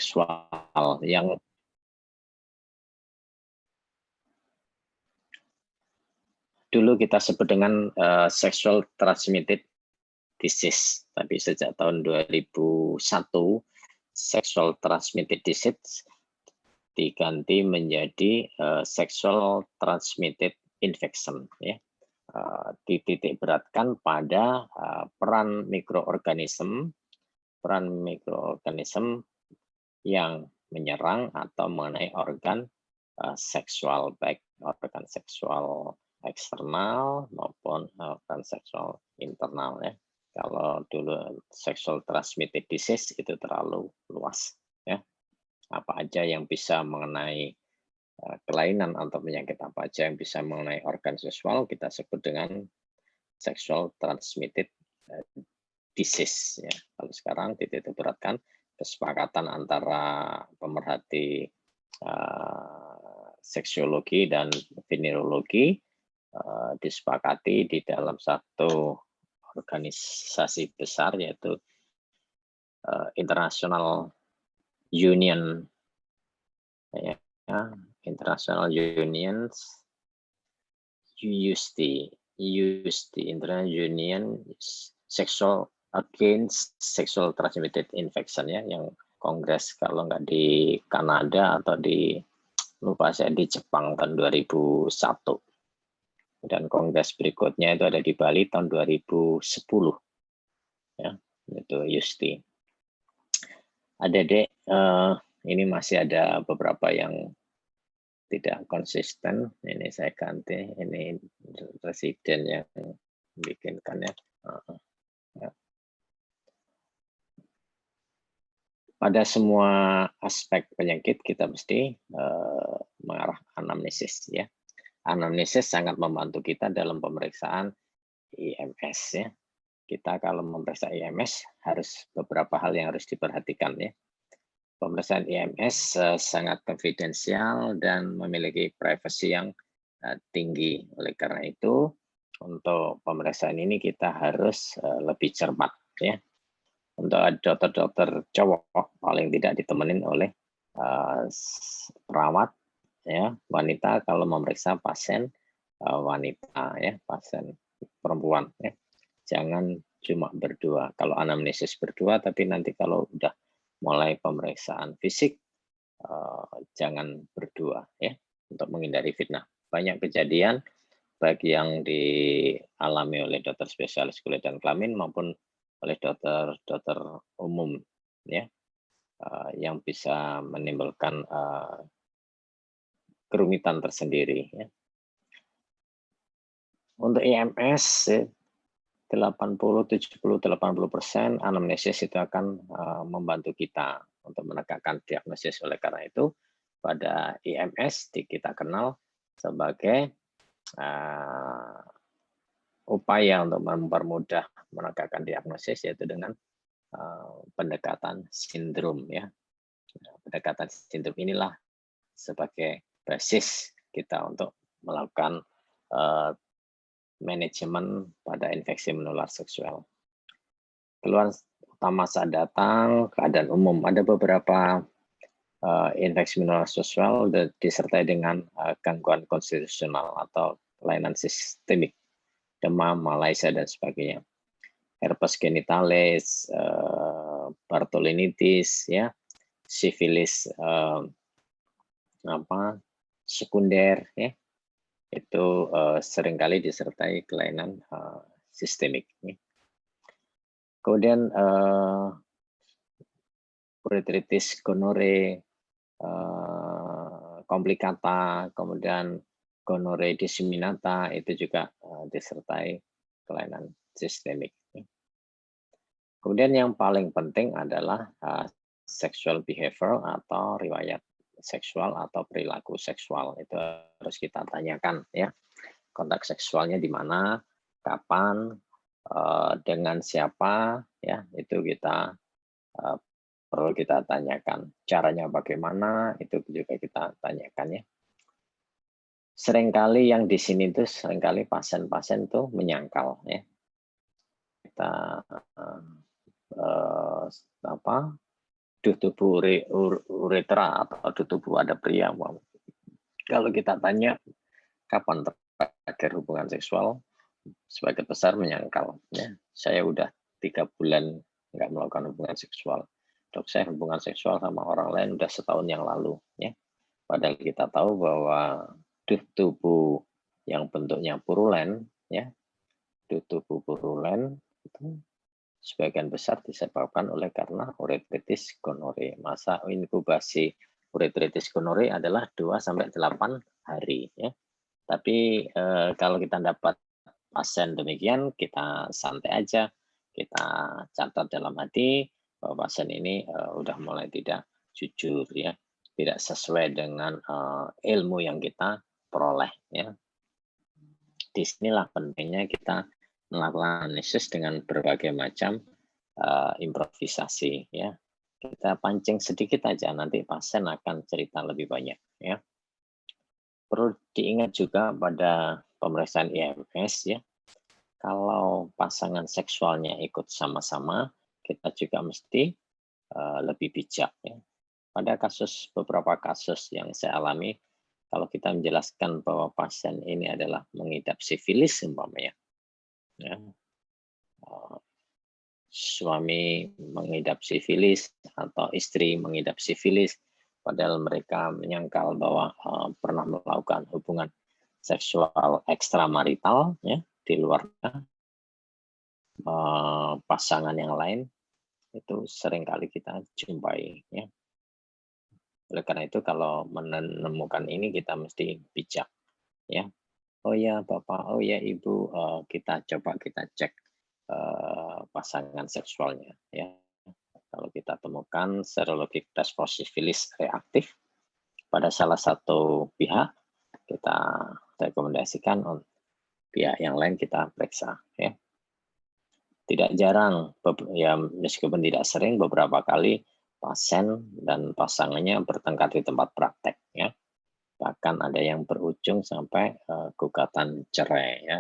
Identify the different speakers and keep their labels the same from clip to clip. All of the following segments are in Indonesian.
Speaker 1: seksual yang dulu kita sebut dengan sexual transmitted disease, tapi sejak tahun 2001 sexual transmitted disease diganti menjadi sexual transmitted infection, ya. Dititik beratkan pada peran mikroorganisme yang menyerang atau mengenai organ seksual, baik organ seksual eksternal maupun organ seksual internal, ya. Kalau dulu sexual transmitted disease itu terlalu luas, ya. Apa aja yang bisa mengenai kelainan atau penyakit apa aja yang bisa mengenai organ seksual kita sebut dengan sexual transmitted disease, ya. Kalau sekarang dititik beratkan kesepakatan antara pemerhati seksiologi dan venerologi disepakati di dalam satu organisasi besar, yaitu International Union, ya, International Unions, UST, International Union Sexual Against Sexual Transmitted Infection, ya, yang kongres kalau nggak di Kanada atau di lupa saya di Jepang tahun 2001, dan kongres berikutnya itu ada di Bali tahun 2010, ya, itu UST. Adik-adik, ini masih ada beberapa yang tidak konsisten. Ini saya ganti, ini residen yang bikinkan, ya. Pada semua aspek penyakit kita mesti mengarah anamnesis, ya. Anamnesis sangat membantu kita dalam pemeriksaan IMS, ya. Kita kalau memeriksa IMS harus beberapa hal yang harus diperhatikan, ya. Pemeriksaan IMS sangat konfidensial dan memiliki privasi yang tinggi. Oleh karena itu, untuk pemeriksaan ini kita harus lebih cermat, ya. Untuk dokter-dokter cowok paling tidak ditemenin oleh perawat, ya, wanita kalau memeriksa pasien wanita, ya, pasien perempuan, ya. Jangan cuma berdua. Kalau anamnesis berdua, tapi nanti kalau udah mulai pemeriksaan fisik jangan berdua, ya, untuk menghindari fitnah. Banyak kejadian baik yang dialami oleh dokter spesialis kulit dan kelamin maupun oleh dokter umum, ya, yang bisa menimbulkan kerumitan tersendiri, ya. Untuk IMS 80-70-80% anamnesis itu akan membantu kita untuk menegakkan diagnosis. Oleh karena itu pada IMS kita kenal sebagai upaya untuk mempermudah menegakkan diagnosis, yaitu dengan pendekatan sindrom, ya. Pendekatan sindrom inilah sebagai basis kita untuk melakukan manajemen pada infeksi menular seksual. Keluhan utama saat datang, keadaan umum. Ada beberapa infeksi menular seksual disertai dengan gangguan konstitusional atau kelainan sistemik, demam, malaise, dan sebagainya. Herpes genitalis, Bartholinitis, ya, sifilis sekunder, ya, itu seringkali disertai kelainan sistemik. Kemudian uretritis gonore komplikata, kemudian gonore disseminata itu juga disertai kelainan sistemik. Kemudian yang paling penting adalah sexual behavior atau riwayat seksual atau perilaku seksual. Itu harus kita tanyakan, ya. Kontak seksualnya di mana, kapan, dengan siapa, ya, itu kita perlu kita tanyakan. Caranya bagaimana, itu juga kita tanyakan, ya. Seringkali yang di sini tuh seringkali pasien-pasien tuh menyangkal, ya. Kita duh tubuh uretra atau duh tubuh ada pria. Kalau kita tanya kapan terakhir hubungan seksual, sebagai besar menyangkal. Ya, saya udah 3 bulan nggak melakukan hubungan seksual. Dok, saya hubungan seksual sama orang lain udah setahun yang lalu. Ya, padahal kita tahu bahwa duh tubuh yang bentuknya purulen, ya, duh tubuh purulen itu sebagian besar disebabkan oleh karena uretritis gonore. Masa inkubasi uretritis gonore adalah 2-8 hari. Ya. Tapi kalau kita dapat pasien demikian, kita santai aja, kita catat dalam hati bahwa pasien ini udah mulai tidak jujur, ya, tidak sesuai dengan ilmu yang kita peroleh. Ya. Disinilah pentingnya kita melakukan analisis dengan berbagai macam improvisasi, ya. Kita pancing sedikit aja, nanti pasien akan cerita lebih banyak, ya. Perlu diingat juga pada pemeriksaan IMS, ya, kalau pasangan seksualnya ikut sama-sama, kita juga mesti lebih bijak, ya. Pada beberapa kasus yang saya alami, kalau kita menjelaskan bahwa pasien ini adalah mengidap sifilis umpamanya, ya, suami mengidap sifilis atau istri mengidap sifilis, padahal mereka menyangkal bahwa pernah melakukan hubungan seksual ekstramarital, ya, di luar pasangan yang lain, itu seringkali kita jumpai, ya. Oleh karena itu kalau menemukan ini kita mesti bijak, ya. Oh ya Bapak, oh ya Ibu, kita coba kita cek pasangan seksualnya, ya. Kalau kita temukan serologi tes for sifilis reaktif pada salah satu pihak, kita rekomendasikan pihak yang lain kita periksa, ya. Tidak jarang, ya meskipun tidak sering, beberapa kali pasien dan pasangannya bertengkar di tempat praktek, ya. Bahkan ada yang berujung sampai gugatan cerai, ya.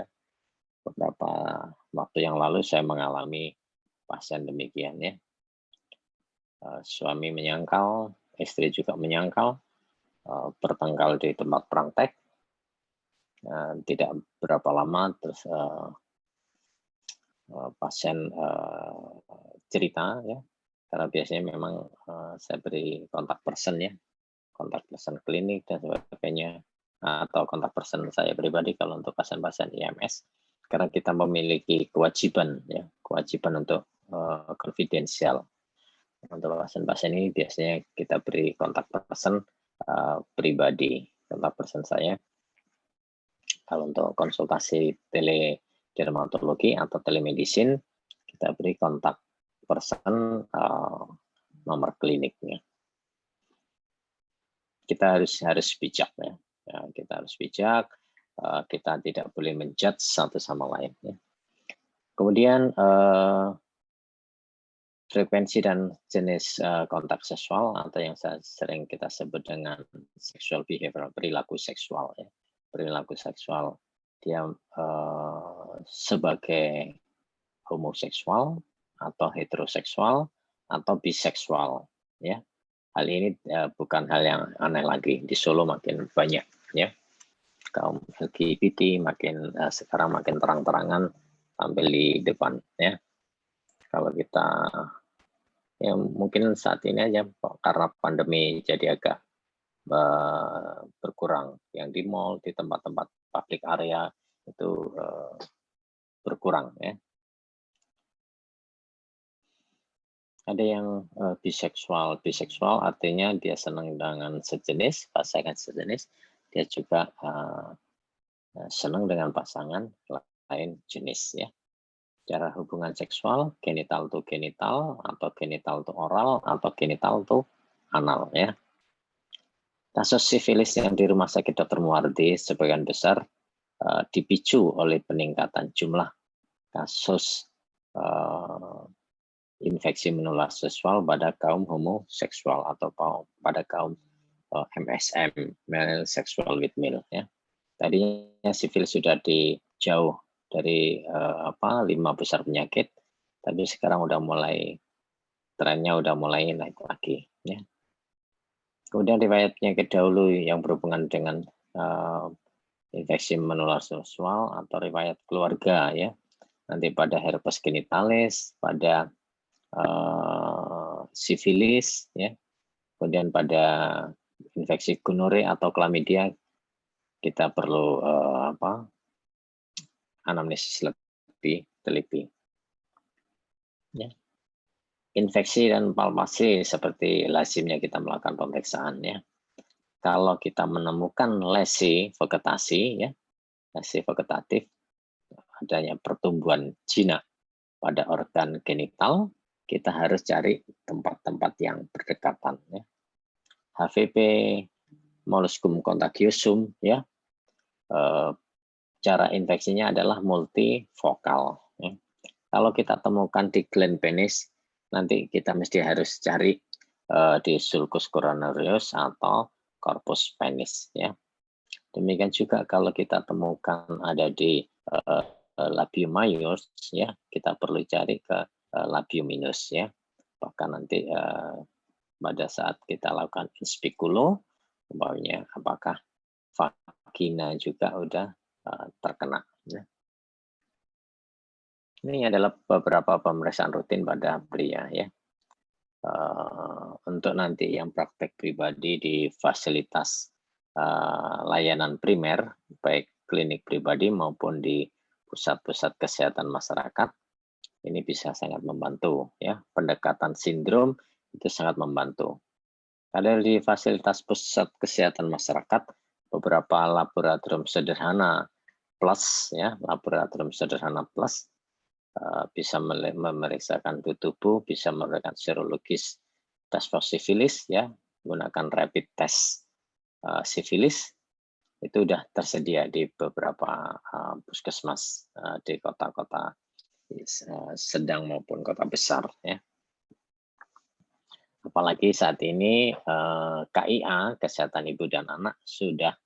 Speaker 1: Beberapa waktu yang lalu saya mengalami pasien demikian, ya. Suami menyangkal, istri juga menyangkal, bertengkar di tempat praktek, tidak berapa lama terus pasien cerita, ya, karena biasanya memang saya beri kontak person, ya, kontak person klinik dan sebagainya, atau kontak person saya pribadi kalau untuk pasien-pasien IMS, karena kita memiliki kewajiban, ya, kewajiban untuk konfidensial. Untuk pasien-pasien ini biasanya kita beri kontak person pribadi, kontak person saya. Kalau untuk konsultasi teledermatologi atau telemedicine, kita beri kontak person nomor kliniknya. Kita harus bijak, ya. Kita harus bijak, kita tidak boleh menjudge satu sama lain, ya. Kemudian frekuensi dan jenis kontak seksual atau yang sering kita sebut dengan sexual behavior, perilaku seksual, ya. Perilaku seksual dia sebagai homoseksual atau heteroseksual atau biseksual, ya. Hal ini bukan hal yang aneh lagi, di Solo makin banyak, ya. Kaum LGBT sekarang makin terang-terangan tampil di depan, ya. Kalau kita, ya mungkin saat ini aja karena pandemi jadi agak berkurang, yang di mall, di tempat-tempat public area itu berkurang, ya. Ada yang biseksual artinya dia senang dengan sejenis, pasangan sejenis, dia juga senang dengan pasangan lain jenis, ya. Cara hubungan seksual, genital to genital, atau genital to oral, atau genital to anal, ya. Kasus sifilis yang di Rumah Sakit Dr. Muardi sebagian besar dipicu oleh peningkatan jumlah kasus infeksi menular seksual pada kaum homoseksual atau pada kaum MSM, male sexual with male, ya. Tadinya sifilis sudah dijauh dari 5 besar penyakit, tapi sekarang udah mulai trennya udah mulai naik lagi ya. Kemudian riwayat penyakit dahulu yang berhubungan dengan infeksi menular seksual atau riwayat keluarga ya. Nanti pada herpes genitalis, pada sifilis ya. Kemudian pada infeksi gonore atau klamidia kita perlu anamnesis lebih teliti. Ya. Infeksi dan palpasi seperti lazimnya kita melakukan pemeriksaan ya. Kalau kita menemukan lesi vegetasi ya, lesi vegetatif, adanya pertumbuhan jinak pada organ genital, kita harus cari tempat-tempat yang berdekatan ya. HVP, molluscum contagiosum ya. Cara infeksinya adalah multifokal ya. Kalau kita temukan di gland penis, nanti kita mesti harus cari di sulcus coronarius atau corpus penis ya. Demikian juga kalau kita temukan ada di labium majus ya, kita perlu cari ke labium minus ya. Bahkan nanti pada saat kita lakukan inspikulo, umpamanya apakah vagina juga udah terkena ya. Ini adalah beberapa pemeriksaan rutin pada pria ya. Untuk nanti yang praktek pribadi di fasilitas layanan primer, baik klinik pribadi maupun di pusat-pusat kesehatan masyarakat, ini bisa sangat membantu ya. Pendekatan sindrom itu sangat membantu. Ada di fasilitas pusat kesehatan masyarakat beberapa laboratorium sederhana plus ya, laboratorium sederhana plus bisa memeriksakan tubuh, bisa memeriksakan serologis tes for sifilis ya, menggunakan rapid test sifilis, itu sudah tersedia di beberapa puskesmas di kota-kota sedang maupun kota besar ya. Apalagi saat ini KIA, Kesehatan Ibu dan Anak, sudah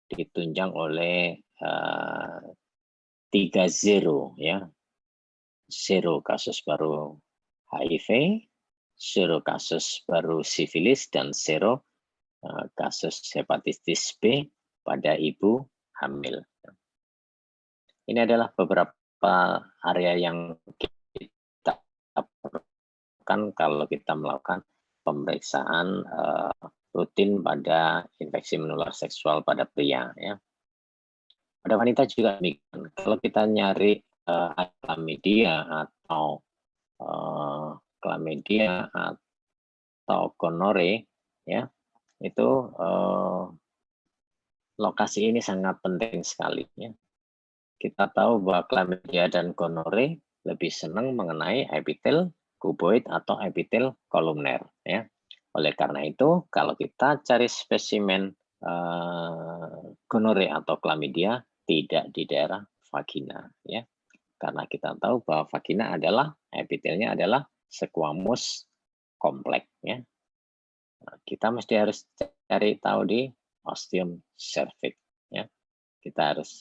Speaker 1: ditunjang oleh 3-0 ya. 0 kasus baru HIV, 0 kasus baru sifilis, dan 0 kasus hepatitis B pada ibu hamil. Ini adalah beberapa area yang kita lakukan kalau kita melakukan pemeriksaan rutin pada infeksi menular seksual pada pria. Ya. Pada wanita juga demikian. Kalau kita nyari chlamydia atau chlamydia atau gonore ya, itu lokasi ini sangat penting sekali ya. Kita tahu bahwa chlamydia dan gonore lebih senang mengenai epitel kuboid atau epitel kolumner ya. Oleh karena itu kalau kita cari spesimen gonore atau chlamydia tidak di daerah vagina ya. Karena kita tahu bahwa vagina adalah epitelnya adalah squamous kompleks ya. Nah, kita mesti harus cari tahu di ostium cervix ya. Kita harus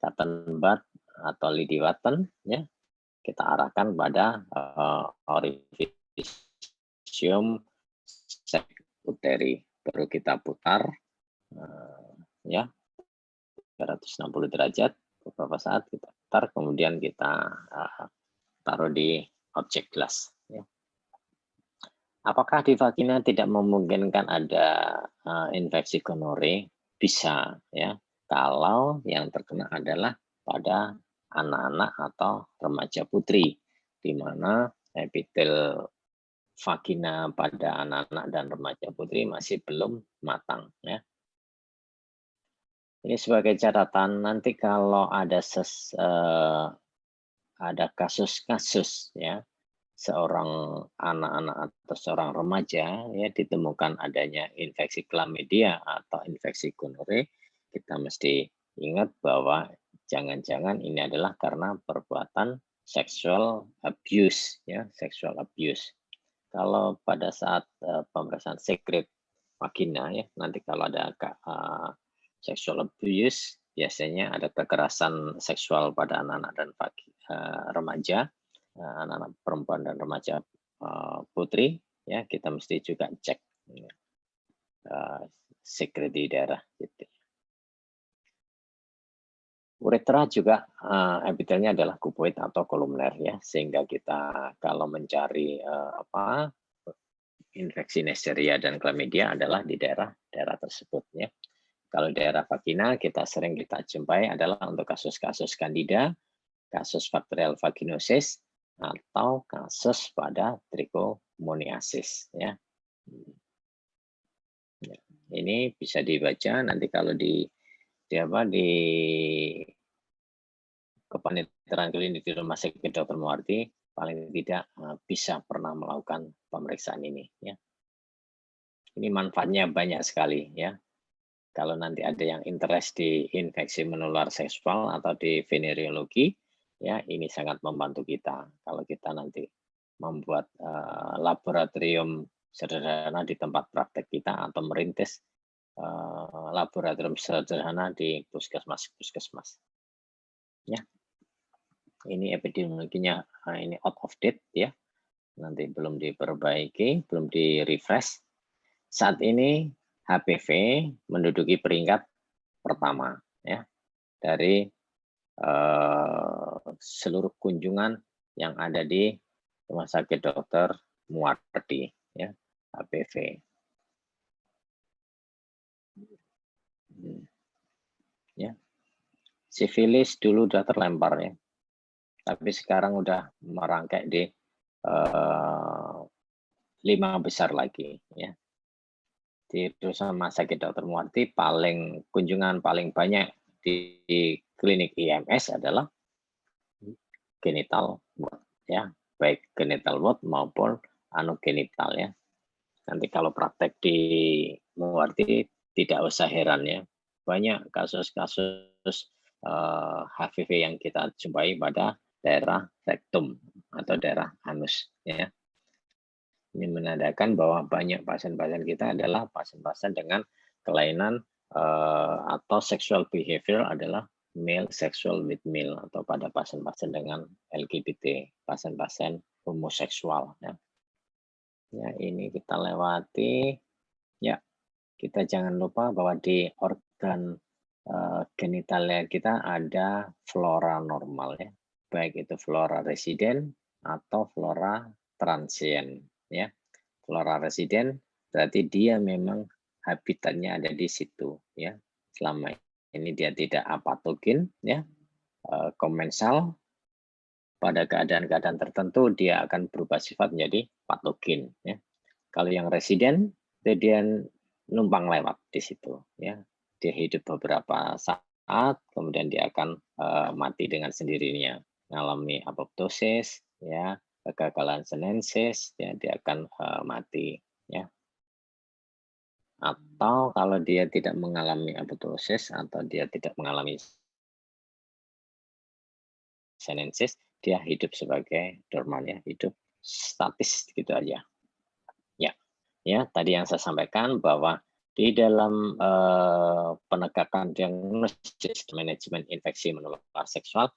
Speaker 1: cotton bud atau lidi button ya. Kita arahkan pada orificium uteri, baru kita putar ya 360 derajat. Beberapa saat kita putar, kemudian kita taruh di objek gelas. Ya. Apakah di vagina tidak memungkinkan ada infeksi gonore? Bisa, ya. Kalau yang terkena adalah pada anak-anak atau remaja putri, di mana epitel vagina pada anak-anak dan remaja putri masih belum matang. Ya. Ini sebagai catatan, nanti kalau ada kasus-kasus ya, seorang anak-anak atau seorang remaja ya ditemukan adanya infeksi chlamydia atau infeksi gonore, kita mesti ingat bahwa jangan-jangan ini adalah karena perbuatan sexual abuse ya, sexual abuse. Kalau pada saat pemeriksaan sekret vagina ya, nanti kalau ada sexual abuse, biasanya ada kekerasan seksual pada anak-anak dan remaja, anak-anak perempuan dan remaja Putri, ya kita mesti juga cek security daerah gitu. Uretra juga epitelnya adalah kuboid atau kolumner ya, sehingga kita kalau mencari infeksi Neisseria dan Chlamydia adalah di daerah tersebut ya. Kalau daerah vagina kita jumpai adalah untuk kasus-kasus Candida, kasus bakterial vaginosis, atau kasus pada trichomoniasis ya. Ini bisa dibaca nanti kalau di kepanitiaan klinik di Rumah Sakit Dr. Muarti paling tidak bisa pernah melakukan pemeriksaan ini ya. Ini manfaatnya banyak sekali ya. Kalau nanti ada yang interest di infeksi menular seksual atau di venereologi, ya ini sangat membantu kita. Kalau kita nanti membuat laboratorium sederhana di tempat praktek kita atau merintis laboratorium sederhana di puskesmas. Ya, ini epidemiologinya ini out of date ya. Nanti belum diperbaiki, belum di refresh. Saat ini HPV menduduki peringkat pertama ya dari seluruh kunjungan yang ada di Rumah Sakit Dr. Muarti ya, HPV. Ya. Sifilis dulu udah terlempar ya. Tapi sekarang udah merangkai di 5 besar lagi ya. Di Rumah Sakit Dr. Muarti kunjungan paling banyak di klinik IMS adalah genital ward ya, baik genital ward maupun anogenital ya. Nanti kalau praktek di Muarti tidak usah heran ya. Banyak kasus-kasus HPV yang kita jumpai pada daerah rektum atau daerah anus ya. Ini menandakan bahwa banyak pasien-pasien kita adalah pasien-pasien dengan kelainan atau sexual behavior adalah male sexual with male atau pada pasien-pasien dengan LGBT, pasien-pasien homoseksual. Ya. Ya, ini kita lewati. Ya, kita jangan lupa bahwa di organ genitalia kita ada flora normal ya, baik itu flora residen atau flora transient ya. Flora residen berarti dia memang habitatnya ada di situ ya. Selama ini dia tidak apatogen ya, komensal. Pada keadaan-keadaan tertentu dia akan berubah sifat menjadi patogen ya. Kalau yang residen dia numpang lewat di situ ya. Dia hidup beberapa saat kemudian dia akan mati dengan sendirinya, mengalami apoptosis ya, kegagalan sinensis ya, dia akan mati ya. Atau kalau dia tidak mengalami apoptosis atau dia tidak mengalami sinensis, dia hidup sebagai dorman ya, hidup statis gitu aja. Ya, tadi yang saya sampaikan bahwa di dalam penegakan diagnosis manajemen infeksi menular seksual,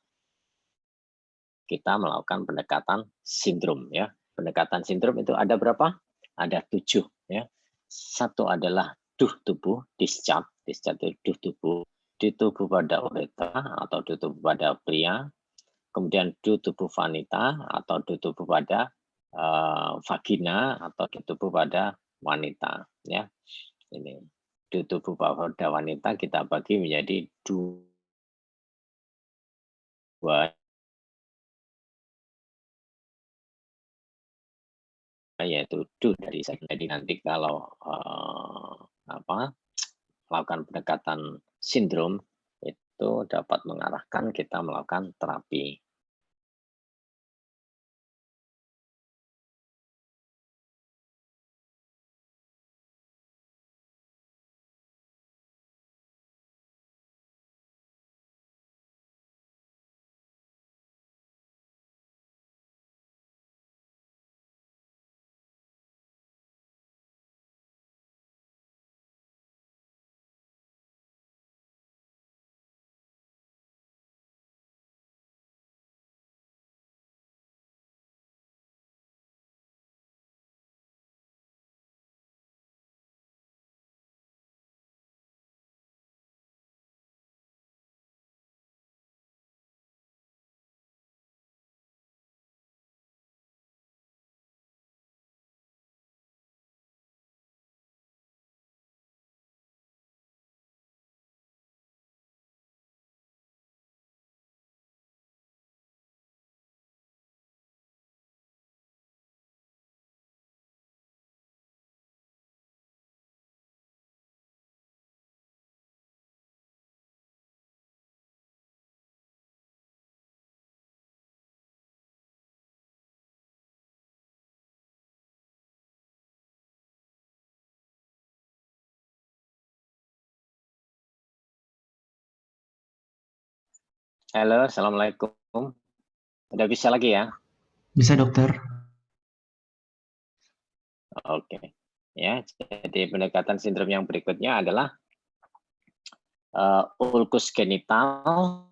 Speaker 1: kita melakukan pendekatan sindrom ya. Pendekatan sindrom itu ada berapa? Ada 7 ya. Satu adalah duh tubuh, discharge itu duh tubuh, di tubuh pada uretra atau di tubuh pada pria, kemudian duh tubuh wanita atau duh tubuh pada vagina atau duh tubuh pada wanita ya. Ini duh tubuh pada wanita kita bagi menjadi 2 yaitu duh dari seks. Jadi nanti kalau melakukan pendekatan sindrom itu dapat mengarahkan kita melakukan terapi. Halo, assalamualaikum. Udah bisa lagi ya?
Speaker 2: Bisa dokter?
Speaker 1: Oke. Ya, jadi pendekatan sindrom yang berikutnya adalah ulkus genital,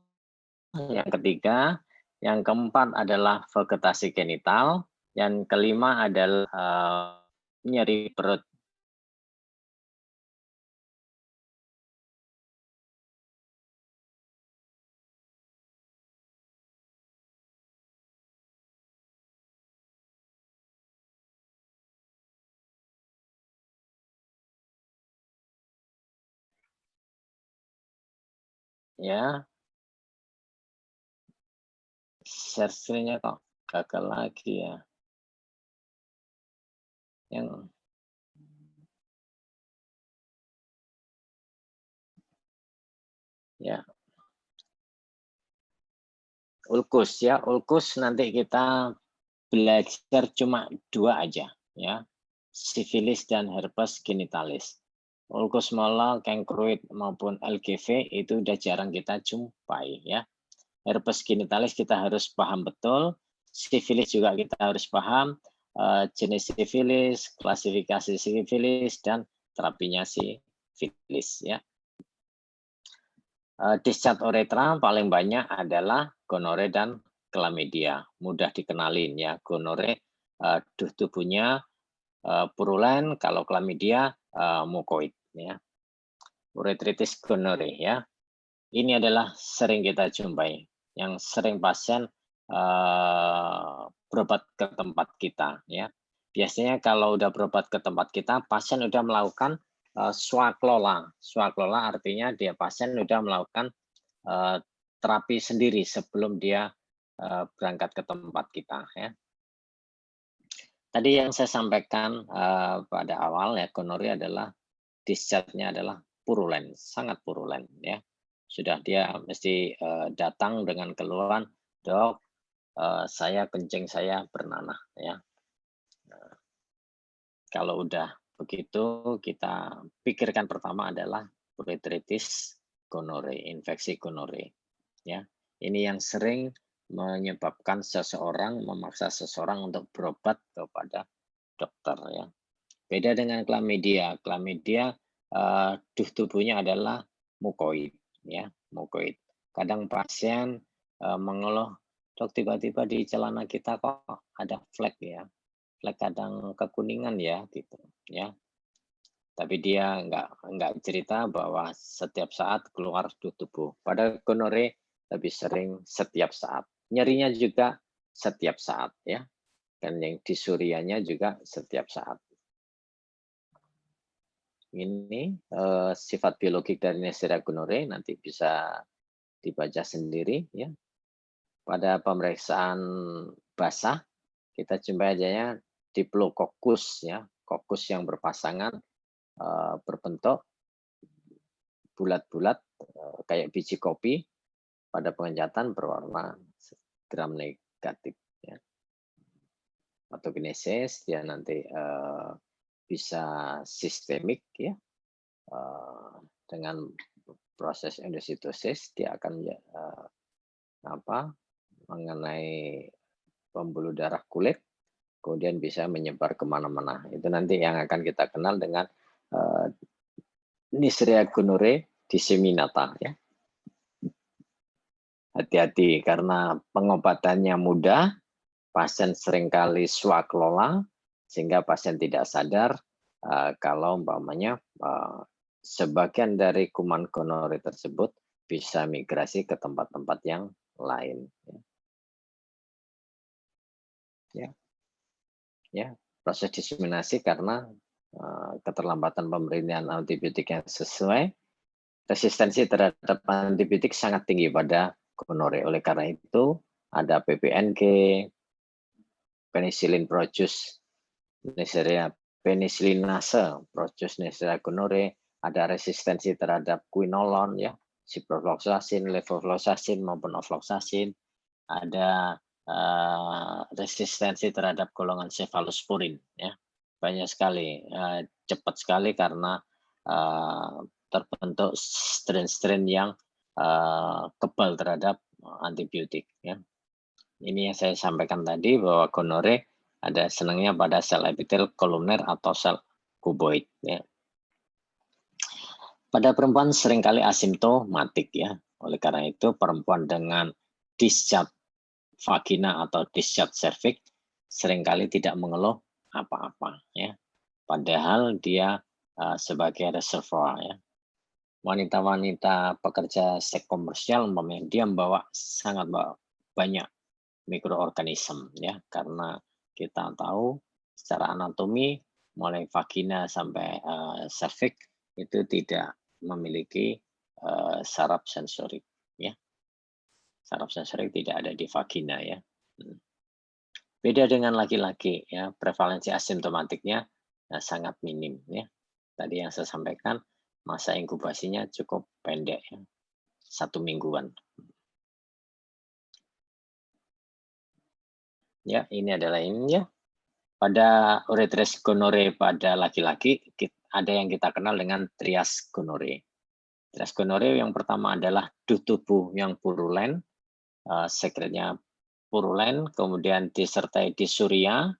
Speaker 1: yang ketiga, yang keempat adalah vegetasi genital, yang kelima adalah nyeri perut. Ya, share screen-nya kok gagal lagi ya. Yang ya, ulkus ya, ulkus nanti kita belajar cuma 2 aja ya, sifilis dan herpes genitalis. Ulkus molar, kenkroid maupun LGV itu udah jarang kita jumpai ya. Herpes genitalis kita harus paham betul, sifilis juga kita harus paham, jenis sifilis, klasifikasi sifilis, dan terapinya sifilis ya. Discharge uretra paling banyak adalah gonore dan chlamydia, mudah dikenalin ya. Gonore tubuhnya purulen, kalau chlamydia mukoid ya. Uretritis gonore ya. Ini adalah sering kita jumpai, yang sering pasien berobat ke tempat kita ya. Biasanya kalau udah berobat ke tempat kita, pasien udah melakukan swaklola. Swaklola artinya dia pasien udah melakukan terapi sendiri sebelum dia berangkat ke tempat kita ya. Tadi yang saya sampaikan pada awal ya, gonore adalah discharge-nya adalah purulen, sangat purulen ya. Sudah dia mesti datang dengan keluhan, "Dok, saya kencing saya bernanah," ya. Kalau udah begitu, kita pikirkan pertama adalah uretritis gonore, infeksi gonore ya. Ini yang sering menyebabkan seseorang, memaksa seseorang untuk berobat kepada dokter ya. Beda dengan chlamydia. Chlamydia tubuhnya adalah mukoid ya, mukoid. Kadang pasien mengeluh, "Dok, tiba-tiba di celana kita kok ada flek ya, flek kadang kekuningan ya," gitu ya. Tapi dia nggak cerita bahwa setiap saat keluar tubuh. Pada gonore lebih sering setiap saat. Nyerinya juga setiap saat ya. Dan yang disurianya juga setiap saat. Ini sifat biologik dari Neisseria gonorrhoeae nanti bisa dibaca sendiri ya. Pada pemeriksaan basah kita jumpai adanya Diplococcus ya, kokus yang berpasangan berbentuk bulat-bulat kayak biji kopi, pada pengencetan berwarna gram negatif ya. Patogenesis dia nanti bisa sistemik ya, dengan proses endositosis dia akan mengenai pembuluh darah kulit, kemudian bisa menyebar kemana-mana. Itu nanti yang akan kita kenal dengan Neisseria gonorrhoeae disseminata ya. Hati-hati karena pengobatannya mudah, pasien seringkali swaklola sehingga pasien tidak sadar kalau umpamanya sebagian dari kuman gonore tersebut bisa migrasi ke tempat-tempat yang lain. Ya, proses diseminasi karena keterlambatan pemberian antibiotik yang sesuai, resistensi terhadap antibiotik sangat tinggi pada gonore. Oleh karena itu, ada PPNG, penicillin produce Neisseria penicillinase produce Neisseria gonorrhoeae, ada resistensi terhadap quinolone ya, ciprofloxacin, levofloxacin maupun ofloxacin, ada resistensi terhadap golongan cefalosporin ya. Banyak sekali, cepat sekali karena terbentuk strain-strain yang kebal terhadap antibiotik ya. Ini yang saya sampaikan tadi bahwa gonore ada senangnya pada sel epitel kolumner atau sel kuboid ya. Pada perempuan seringkali asimptomatik ya. Oleh karena itu perempuan dengan discharge vagina atau discharge cervix seringkali tidak mengeluh apa-apa ya. Padahal dia sebagai reservoir ya. Wanita-wanita pekerja seks komersial dia membawa sangat banyak mikroorganisme ya, karena kita tahu secara anatomi mulai vagina sampai cervix itu tidak memiliki saraf sensorik ya. Saraf sensorik tidak ada di vagina ya. Beda dengan laki-laki ya, prevalensi asimptomatiknya sangat minim ya. Tadi yang saya sampaikan masa inkubasinya cukup pendek ya, 1 mingguan. Ya, ini adalah ini ya. Pada ureteris gonore pada laki-laki ada yang kita kenal dengan trias gonore. Trias gonore yang pertama adalah duh tubuh yang purulen, sekretnya purulen, kemudian disertai disuria,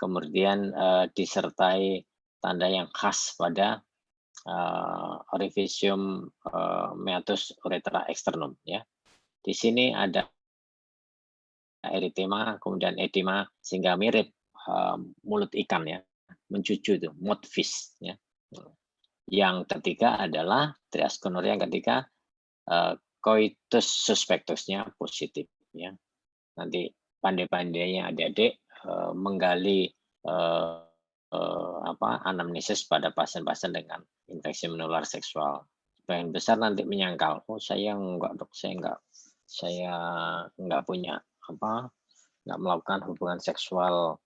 Speaker 1: kemudian disertai tanda yang khas pada orifisium meatus uretra externum ya. Di sini ada eritema, kemudian edema sehingga mirip mulut ikan ya, mencucu itu, mouth fish ya. Yang ketiga adalah trias gonore yang ketiga coitus suspectusnya positif ya. Nanti pandai-pandainya adik-adik menggali anamnesis pada pasien-pasien dengan infeksi menular seksual. Sebagian besar nanti menyangkal, oh saya enggak dok, saya enggak punya enggak melakukan hubungan seksual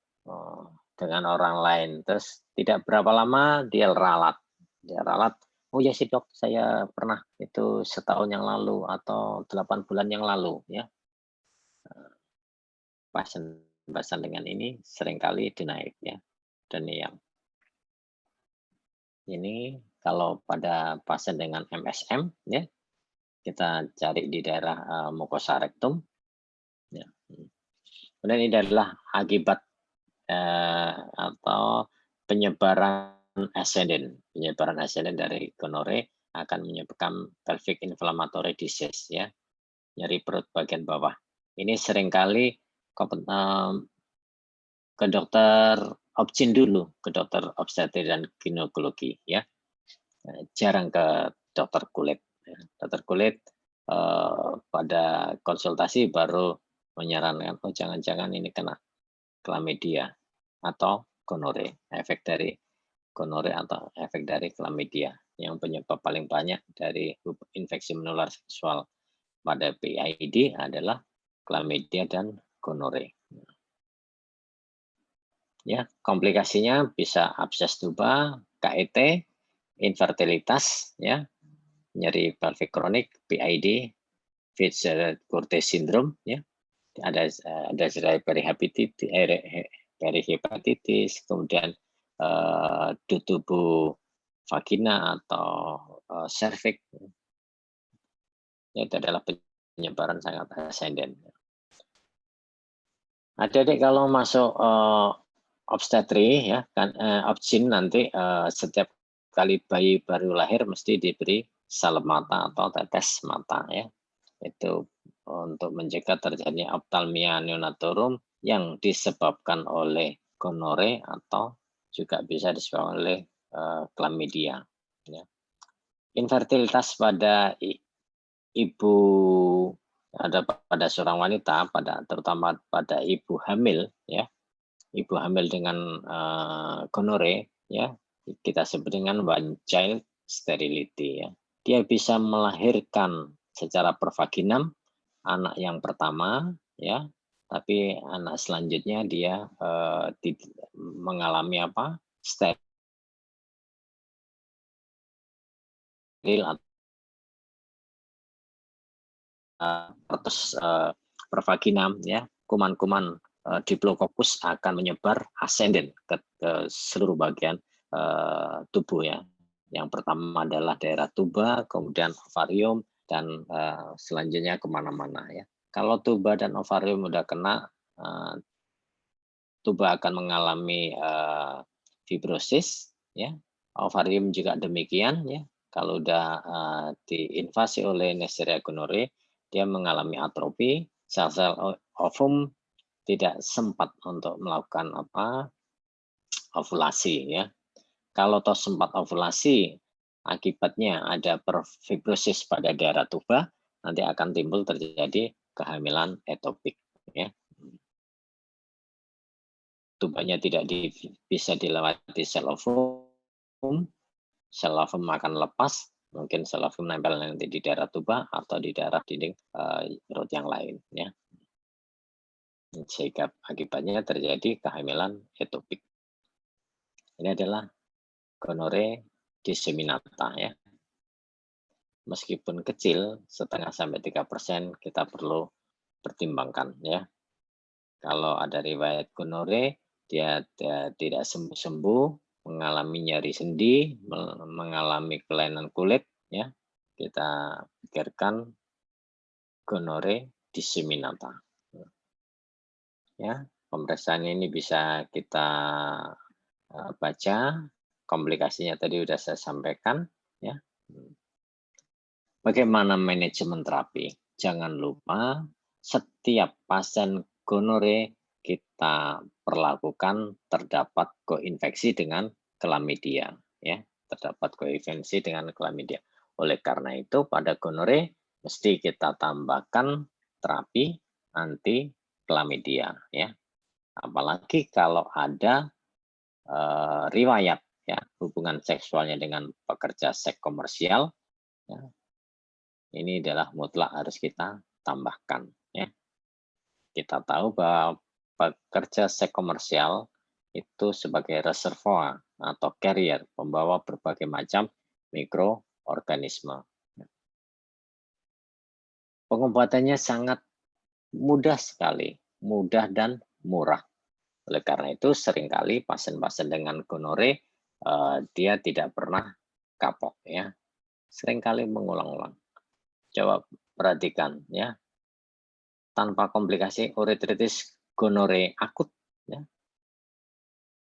Speaker 1: dengan orang lain. Terus tidak berapa lama dia ralat. Oh ya sih dok, saya pernah itu setahun yang lalu atau 8 bulan yang lalu ya. Pasien dengan ini seringkali denied ya. Dan yang ini kalau pada pasien dengan MSM ya, kita cari di daerah mukosa rektum ya. Kemudian ini adalah akibat atau penyebaran ascendant dari gonore akan menyebabkan pelvic inflammatory disease ya, nyeri perut bagian bawah. Ini seringkali ke dokter obgyn dulu, ke dokter obstetri dan ginekologi ya, jarang ke dokter kulit. Dokter kulit pada konsultasi baru menyarankan, oh jangan-jangan ini kena chlamydia atau gonore, efek dari gonore atau efek dari chlamydia yang penyebab paling banyak dari infeksi menular seksual pada PID adalah chlamydia dan gonore. Ya, komplikasinya bisa abses tuba, KET, infertilitas, ya, nyeri pelvic kronik, PID, Fitzgerald-Curtis syndrome, ya, ada perihepatitis, kemudian duh tubuh vagina atau cervix, itu adalah penyebaran sangat ascendant. Adik-adik kalau masuk obstetri ya kan obgyn nanti setiap kali bayi baru lahir mesti diberi salep mata atau tetes mata ya, itu untuk mencegah terjadinya optalmia neonatorum yang disebabkan oleh gonore atau juga bisa disebabkan oleh chlamydia ya. Infertilitas pada ibu pada seorang wanita, terutama pada ibu hamil ya, ibu hamil dengan gonore ya, kita sebut dengan one child sterility ya. Dia bisa melahirkan secara pervaginam anak yang pertama ya, tapi anak selanjutnya dia mengalami steril pervaginam ya, kuman-kuman Diplococcus akan menyebar ascendant ke seluruh bagian tubuh ya. Yang pertama adalah daerah tuba, kemudian ovarium, dan selanjutnya kemana-mana ya. Kalau tuba dan ovarium udah kena, tuba akan mengalami fibrosis ya, ovarium juga demikian ya. Kalau udah diinvasi oleh Neisseria gonorrhoeae, dia mengalami atrofi, sel-sel ovum tidak sempat untuk melakukan ovulasi ya. Kalau toh sempat ovulasi, akibatnya ada fibrosis pada daerah tuba, nanti akan timbul terjadi kehamilan etopik ya. Tubanya tidak bisa dilewati sel ovum akan lepas, mungkin sel ovum nempel nanti di daerah tuba atau di daerah dinding perut yang lain ya. Sehingga akibatnya terjadi kehamilan etopik. Ini adalah gonorrhea disseminata ya. Meskipun kecil, 0,5-3%, kita perlu pertimbangkan ya. Kalau ada riwayat gonorrhea, dia tidak sembuh-sembuh, mengalami nyeri sendi, mengalami kelainan kulit, ya, kita pikirkan gonorrhea disseminata. Ya, pemeriksaan ini bisa kita baca, komplikasinya tadi sudah saya sampaikan, ya. Bagaimana manajemen terapi? Jangan lupa setiap pasien gonorrhea kita perlakukan terdapat koinfeksi dengan chlamydia ya, terdapat koinfeksi dengan chlamydia. Oleh karena itu pada gonorrhea mesti kita tambahkan terapi anti chlamydia ya. Apalagi kalau ada riwayat ya hubungan seksualnya dengan pekerja seks komersial ya. Ini adalah mutlak harus kita tambahkan ya. Kita tahu bahwa pekerja seks komersial itu sebagai reservoir atau carrier pembawa berbagai macam mikroorganisme. Pengobatannya sangat mudah sekali, mudah dan murah. Oleh karena itu seringkali pasien-pasien dengan gonorrhea dia tidak pernah kapok ya. Seringkali mengulang-ulang. Coba perhatikan ya. Tanpa komplikasi uretritis gonorrhea akut ya.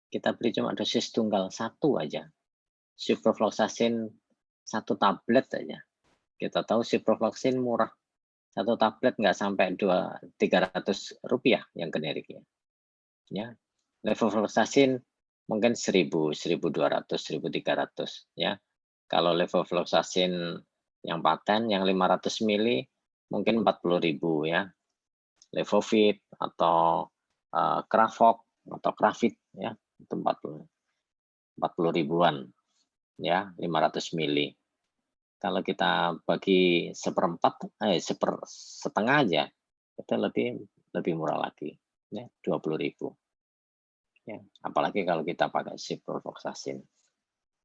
Speaker 1: Kita beri cuma dosis tunggal 1 aja. Ciprofloxacin 1 tablet aja. Kita tahu ciprofloxacin murah. 1 tablet nggak sampai 300 rupiah yang generiknya. Ya. Levofloxacin mungkin 1000, 1200, 1300 ya. Kalau levofloxacin yang paten yang 500 mili mungkin 40.000 ya. Levovit atau Cravok atau Cravit ya itu 40 ribuan ya 500 mili. Kalau kita bagi setengah aja itu lebih murah lagi ya 20.000 ya. Apalagi kalau kita pakai ciprofloxacin.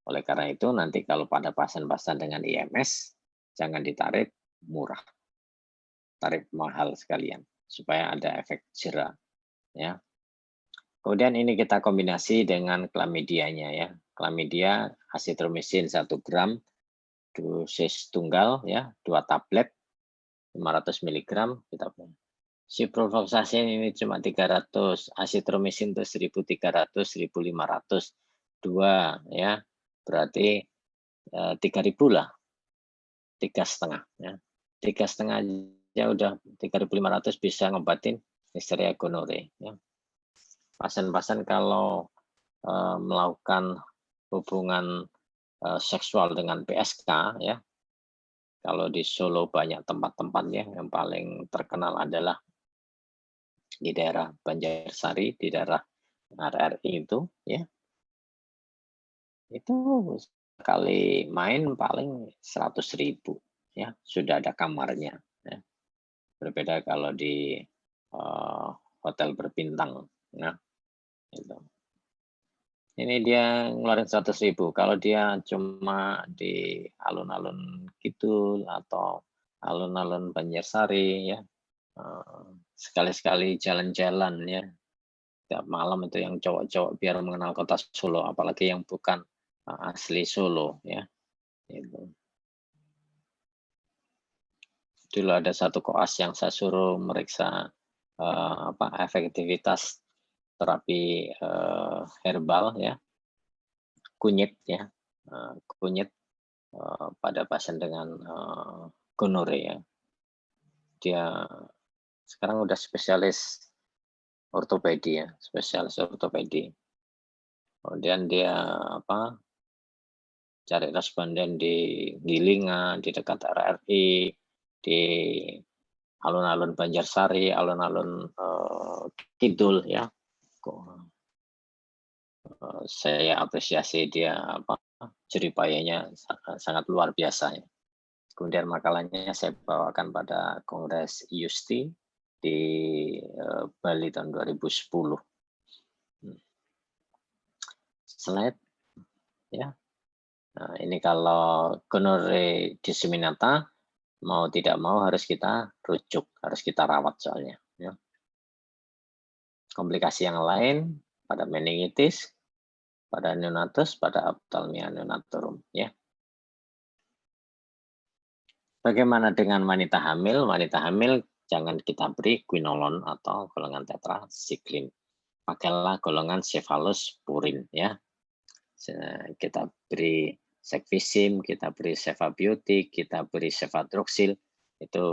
Speaker 1: Oleh karena itu nanti kalau pada pasien-pasien dengan IMS jangan ditarik murah, tarik mahal sekalian supaya ada efek jera ya. Kemudian ini kita kombinasi dengan chlamydia-nya ya. Chlamydia azitromisin 1 gram dosis tunggal ya, 2 tablet 500 mg kita punya. Ciprofloxacin ini cuma 300, azitromisin itu 1.300, 1.500, 2 ya. Berarti 3.000 lah. 3,5 ya. 3,5 aja udah 3.500 bisa ngobatin Neisseria gonorrhoeae ya. Pasien-pasien kalau melakukan hubungan seksual dengan PSK ya. Kalau di Solo banyak tempat-tempatnya, yang paling terkenal adalah di daerah Banjarsari, di daerah RRI itu ya. Itu sekali main paling 100.000 ya, sudah ada kamarnya ya. Berbeda kalau di hotel berbintang ya. Itu. Ini dia ngeluarin 100.000. Kalau dia cuma di alun-alun Kidul atau alun-alun Banjarsari ya, sekali-sekali jalan-jalan ya, tiap malam itu yang cowok-cowok biar mengenal kota Solo, apalagi yang bukan asli Solo ya. Itu. Dulu ada satu koas yang saya suruh meriksa efektivitas terapi herbal ya, kunyit ya, kunyit pada pasien dengan gonore ya. Dia sekarang udah spesialis ortopedi ya, spesialis ortopedi. Kemudian dia cari responden di Gilingan, di dekat RRI, di alun-alun Banjarsari, alun-alun Kidul ya. Saya apresiasi dia jeripayanya sangat luar biasa ya. Kemudian makalahnya saya bawakan pada Kongres IUSTI di Bali tahun 2010. Slide ya. Nah, ini kalau gonore disseminata mau tidak mau harus kita rujuk, harus kita rawat soalnya. Ya. Komplikasi yang lain pada meningitis, pada neonatus, pada ophthalmia neonatorum. Ya. Bagaimana dengan wanita hamil? Wanita hamil jangan kita beri quinolone atau golongan tetrasiklin. Pakailah golongan cephalosporin ya. Kita beri sekvisim, kita beri cefabiotik, kita beri cefadroxil, itu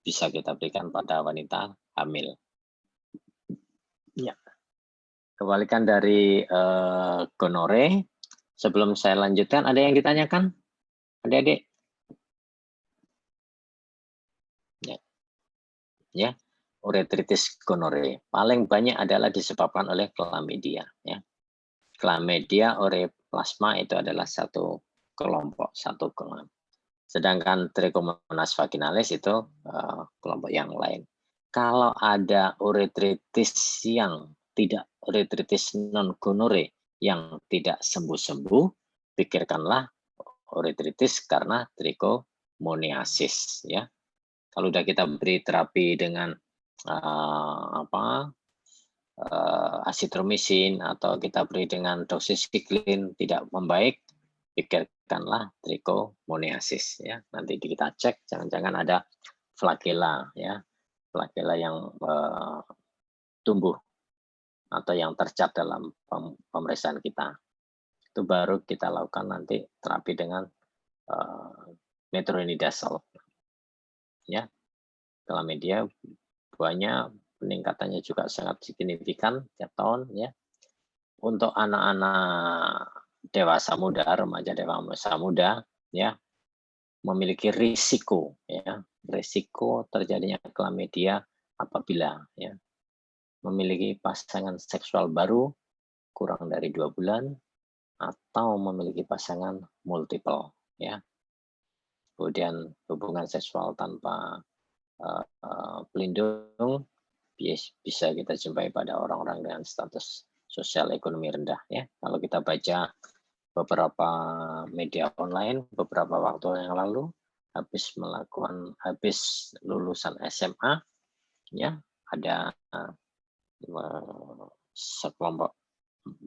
Speaker 1: bisa kita berikan pada wanita hamil. Ya. Kebalikan dari gonore, sebelum saya lanjutkan, ada yang ditanyakan? Adik-adik? Ya, uretritis gonore paling banyak adalah disebabkan oleh chlamydia. Ya. Chlamydia oroplasma itu adalah satu kelompok, satu golongan. Sedangkan Trichomonas vaginalis itu kelompok yang lain. Kalau ada uretritis yang tidak uretritis non gonore yang tidak sembuh-sembuh, pikirkanlah uretritis karena trichomoniasis ya. Kalau udah kita beri terapi dengan asitromisin atau kita beri dengan doxycycline tidak membaik, pikirkanlah trichomoniasis ya. Nanti kita cek jangan-jangan ada flagella ya, flagella yang tumbuh atau yang tercap dalam pemeriksaan kita. Itu baru kita lakukan nanti terapi dengan metronidazole. Ya, chlamydia banyak, peningkatannya juga sangat signifikan tiap tahun ya. Untuk anak-anak dewasa muda, remaja dewasa muda ya, memiliki risiko ya, risiko terjadinya chlamydia apabila ya memiliki pasangan seksual baru kurang dari 2 bulan atau memiliki pasangan multiple ya. Kemudian hubungan seksual tanpa pelindung bisa kita jumpai pada orang-orang dengan status sosial ekonomi rendah ya. Kalau kita baca beberapa media online beberapa waktu yang lalu habis lulusan SMA ya, ada sekelompok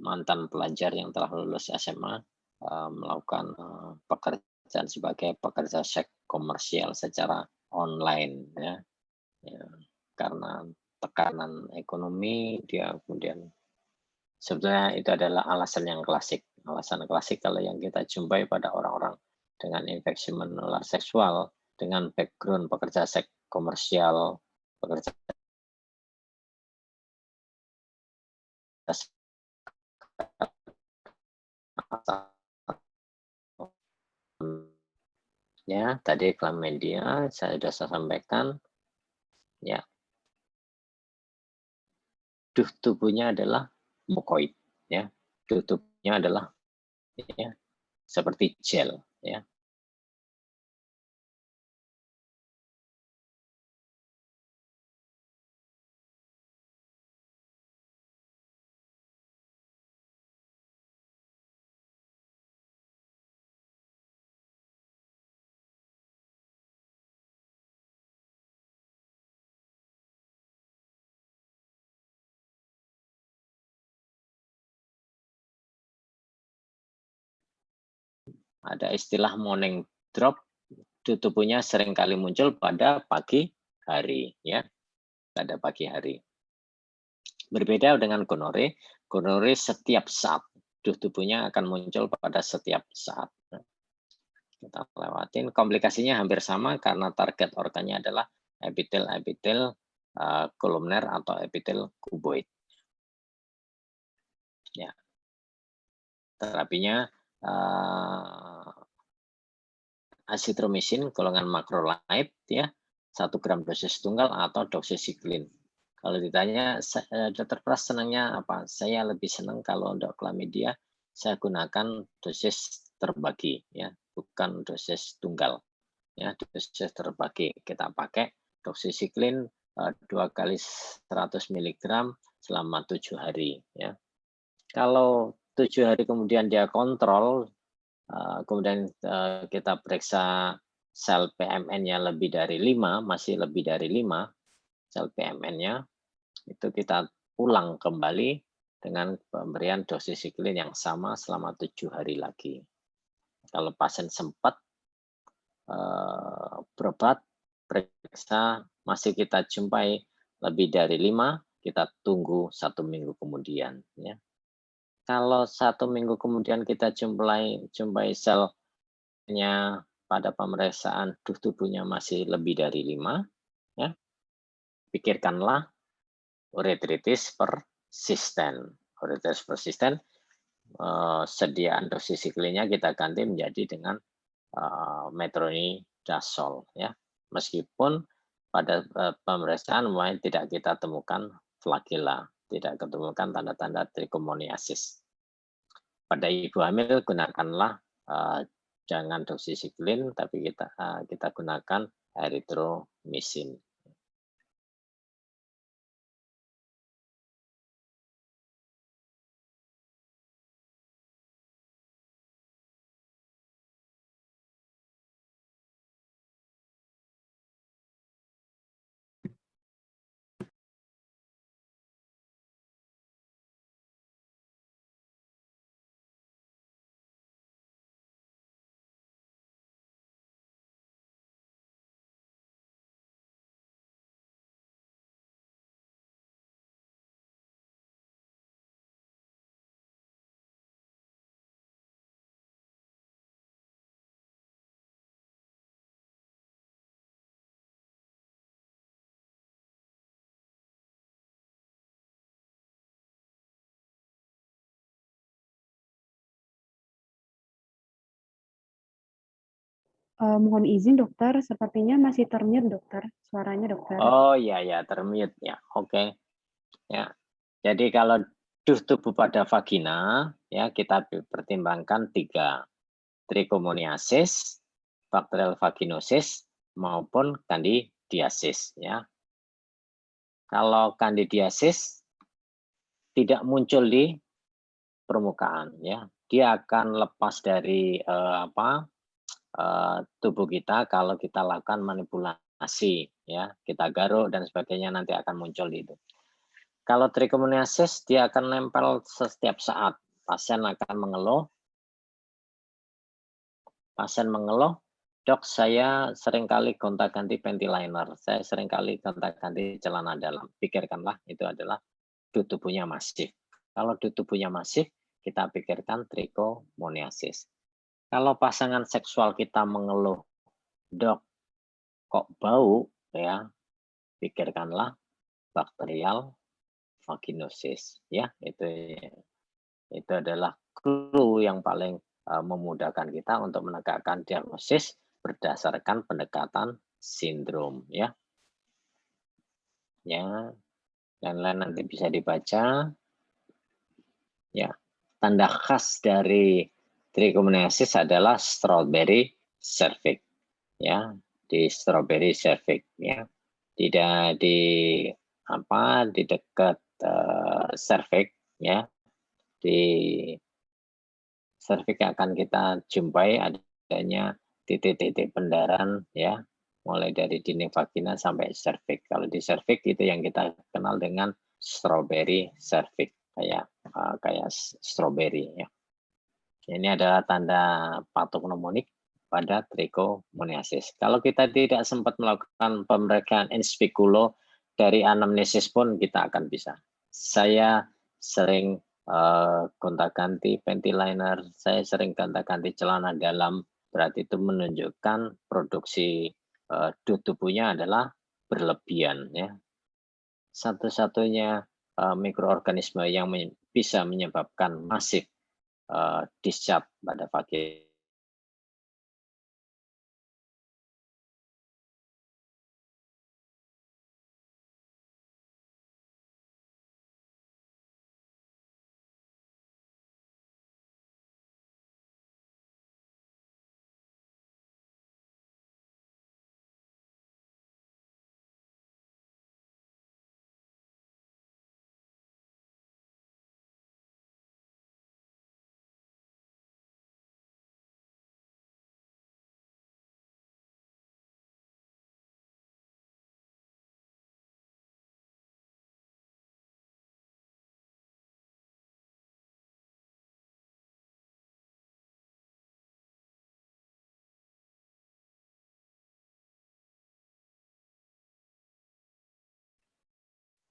Speaker 1: mantan pelajar yang telah lulus SMA melakukan pekerjaan sebagai pekerja seks komersial secara online ya. Karena tekanan ekonomi dia kemudian sebetulnya itu adalah alasan yang klasik. Alasan klasik kalau yang kita jumpai pada orang-orang dengan infeksi menular seksual dengan background pekerja seks komersial, pekerja ya, tadi chlamydia saya sudah sampaikan ya. Duh tubuhnya adalah mukoid ya. Duh tubuhnya adalah ya, seperti gel ya. Ada istilah morning drop tubuhnya seringkali muncul pada pagi hari, ya, pada pagi hari. Berbeda dengan gonore, gonore setiap saat, tubuhnya akan muncul pada setiap saat. Kita lewatin, komplikasinya hampir sama karena target organnya adalah epitel kolumner atau epitel kuboid. Ya. Terapinya azitromisin golongan macrolide, ya, 1 gram dosis tunggal atau doxycycline. Kalau ditanya, Dokter Pras senangnya apa? Saya lebih senang kalau untuk chlamydia saya gunakan dosis terbagi, ya, bukan dosis tunggal, ya, dosis terbagi. Kita pakai doxycycline 2 kali 100 mg selama 7 hari, ya. Kalau 7 hari kemudian dia kontrol, kemudian kita periksa sel PMN-nya lebih dari 5, masih lebih dari 5 sel PMN-nya, itu kita ulang kembali dengan pemberian doxycycline yang sama selama 7 hari lagi. Kalau pasien sempat berobat, periksa, masih kita jumpai lebih dari 5, kita tunggu 1 minggu kemudian, ya. Kalau 1 minggu kemudian kita jumpai selnya pada pemeriksaan tubuhnya masih lebih dari 5, ya, pikirkanlah uretritis persisten. Uretritis persisten, sediaan doxycycline-nya kita ganti menjadi dengan metronidazole, ya. Meskipun pada pemeriksaan tidak kita temukan flagella, tidak ketemukan tanda-tanda trichomoniasis. Pada ibu hamil gunakanlah jangan doxycycline, tapi kita gunakan erythromycin.
Speaker 2: Mohon izin dokter, sepertinya masih termute dokter, suaranya dokter.
Speaker 1: Oh ya, termute ya, oke. Ya, jadi kalau tubuh pada vagina, ya, kita pertimbangkan 3, trichomoniasis, bakterial vaginosis, maupun candidiasis, ya. Kalau candidiasis tidak muncul di permukaan, ya, dia akan lepas dari tubuh kita kalau kita lakukan manipulasi, ya, kita garuk dan sebagainya, nanti akan muncul itu. Kalau trichomoniasis dia akan nempel setiap saat. Pasien akan mengeluh, dok saya seringkali gonta-ganti panty liner, saya seringkali gonta-ganti celana dalam. Pikirkanlah itu adalah tubuhnya masif. Kalau tubuhnya masif, kita pikirkan trichomoniasis. Kalau pasangan seksual kita mengeluh, dok kok bau, ya, pikirkanlah bakterial vaginosis, ya, itu adalah clue yang paling memudahkan kita untuk menegakkan diagnosis berdasarkan pendekatan sindrom, ya. Ya, dan lain nanti bisa dibaca. Ya, tanda khas dari trichomoniasis adalah strawberry cervix, ya, di strawberry cervix, ya. Tidak di dekat cervix, ya. Di cervix akan kita jumpai adanya titik-titik pendarahan, ya, mulai dari dinding vagina sampai cervix. Kalau di cervix itu yang kita kenal dengan strawberry cervix, kayak strawberry, ya. Ini adalah tanda patognomonik pada trichomoniasis. Kalau kita tidak sempat melakukan pemeriksaan in speculo, dari anamnesis pun kita akan bisa. Saya sering gonta-ganti panty liner, saya sering gonta-ganti celana dalam, berarti itu menunjukkan produksi DO tubuhnya adalah berlebihan, ya. Satu-satunya mikroorganisme yang bisa menyebabkan masif discharge pada vagina.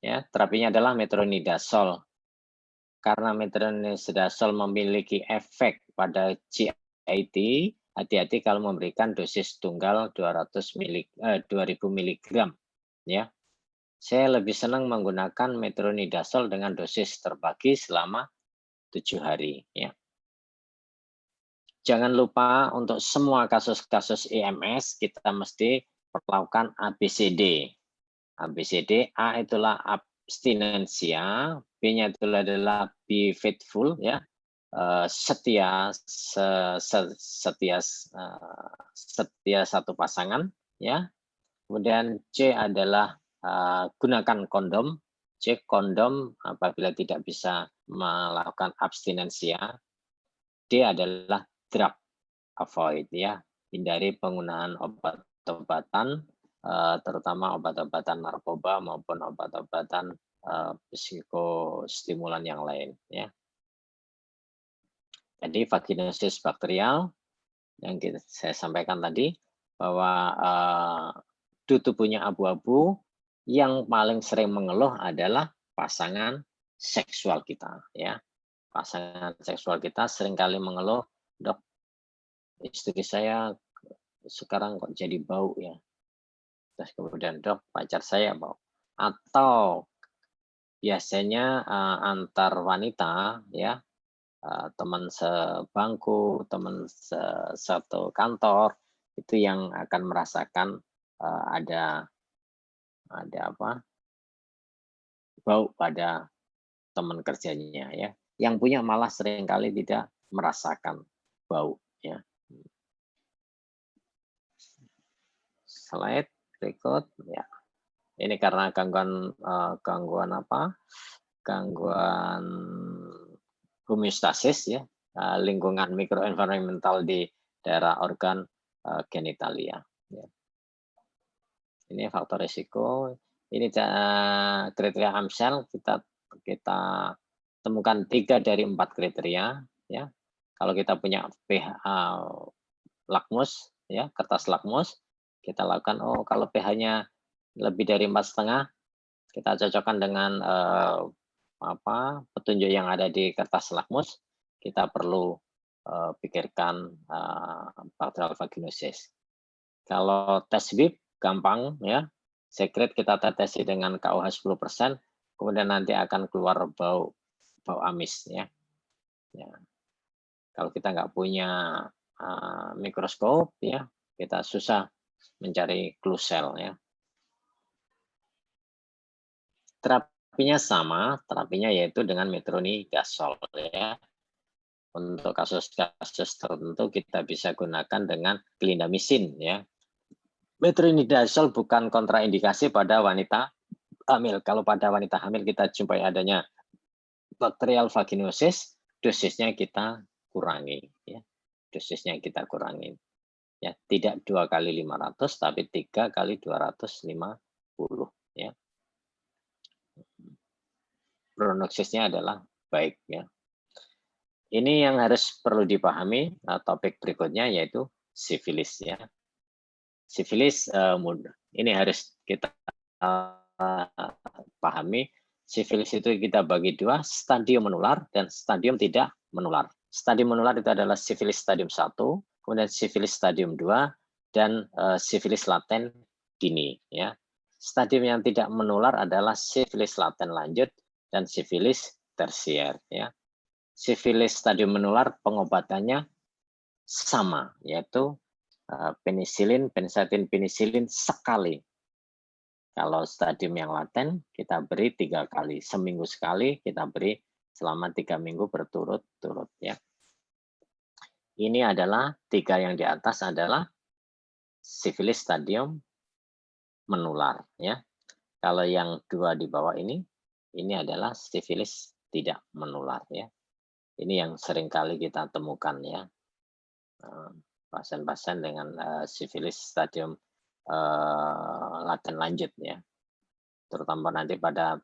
Speaker 1: Ya, terapinya adalah metronidazol. Karena metronidazol memiliki efek pada GIT, hati-hati kalau memberikan dosis tunggal 2000 mg, ya. Saya lebih senang menggunakan metronidazol dengan dosis terbagi selama 7 hari, ya. Jangan lupa untuk semua kasus-kasus EMS kita mesti melakukan ABCD. ABCD, A itulah abstinensia, B-nya itu adalah be faithful, ya, setia satu pasangan, ya. Kemudian C adalah gunakan kondom. C, kondom apabila tidak bisa melakukan abstinensia. D adalah drug avoid, ya, hindari penggunaan obat-obatan, terutama obat-obatan narkoba maupun obat-obatan psikostimulan yang lain, ya. Jadi vaginosis bakterial yang saya sampaikan tadi bahwa DO tubuhnya abu-abu, yang paling sering mengeluh adalah pasangan seksual kita, ya. Pasangan seksual kita seringkali mengeluh, "Dok, istri saya sekarang kok jadi bau, ya." Terus kemudian, "Dok, pacar saya bau." Atau biasanya antar wanita, ya, teman sebangku, teman satu kantor, itu yang akan merasakan ada apa, bau pada teman kerjanya, ya. Yang punya malah seringkali tidak merasakan bau, ya. Slide berikut, ya. Ini karena gangguan apa? Gangguan homeostasis, ya, lingkungan mikroenvironmental di daerah organ genitalia, ya. Ini faktor risiko. Ini kriteria AMSEL kita temukan 3 dari 4 kriteria, ya. Kalau kita punya pH lakmus, ya, kertas lakmus, kita lakukan, oh kalau pH-nya lebih dari 4,5, kita cocokkan dengan petunjuk yang ada di kertas lakmus, kita perlu pikirkan bacterial vaginosis. Kalau tes WIB gampang, ya, sekret kita tetesi dengan KUH 10%, kemudian nanti akan keluar bau amis, ya. Ya. Kalau kita nggak punya mikroskop, ya, kita susah mencari clue cell, ya. Terapinya sama, terapinya yaitu dengan metronidazol, ya. Untuk kasus-kasus tertentu kita bisa gunakan dengan clindamycin, ya. Metronidazol bukan kontraindikasi pada wanita hamil. Kalau pada wanita hamil kita jumpai adanya bacterial vaginosis, dosisnya kita kurangi, ya. Dosisnya kita kurangi. Ya, tidak 2 kali 500 tapi 3 kali 250, ya. Prognosisnya adalah baik, ya. Ini yang harus perlu dipahami, topik berikutnya yaitu sifilis ya. Sifilis ini harus kita pahami. Sifilis itu kita bagi dua, stadium menular dan stadium tidak menular. Stadium menular itu adalah sifilis stadium 1, kemudian sifilis stadium 2, dan sifilis laten dini. Ya. Stadium yang tidak menular adalah sifilis laten lanjut dan sifilis tersier. Ya. Sifilis stadium menular pengobatannya sama, yaitu penisilin, pensatin-penisilin sekali. Kalau stadium yang laten, kita beri 3 kali. Seminggu sekali kita beri selama 3 minggu berturut-turut. Ya. Ini adalah 3 yang di atas adalah sifilis stadium menular. Ya. Kalau yang 2 di bawah ini adalah sifilis tidak menular. Ya. Ini yang sering kali kita temukan ya. Pasien-pasien dengan sifilis stadium laten lanjut ya, terutama nanti pada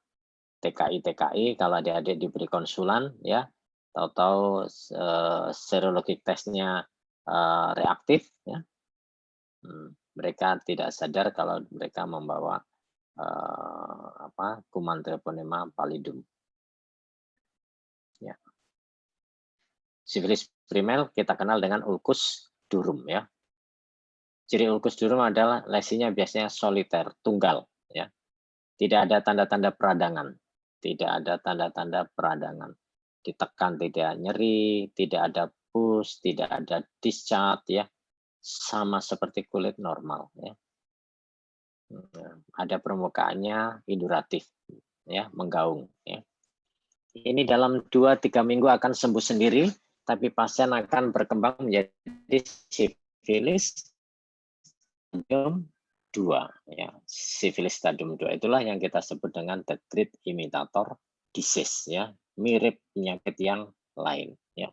Speaker 1: TKI kalau adik-adik diberi konsulan ya, tahu-tahu serologik tesnya reaktif ya, mereka tidak sadar kalau mereka membawa kuman Treponema pallidum. Ya. Sifilis primer kita kenal dengan ulcus durum ya. Ciri ulcus durum adalah lesinya biasanya soliter, tunggal ya. Tidak ada tanda-tanda peradangan. Tidak ada tanda-tanda peradangan. Ditekan tidak nyeri, tidak ada pus, tidak ada discharge ya. Sama seperti kulit normal ya. Ada permukaannya induratif ya, menggaung ya. Ini dalam 2-3 minggu akan sembuh sendiri, tapi pasien akan berkembang menjadi sifilis stadium 2 ya. Sifilis stadium 2 itulah yang kita sebut dengan the great imitator disease ya, mirip penyakit yang lain ya.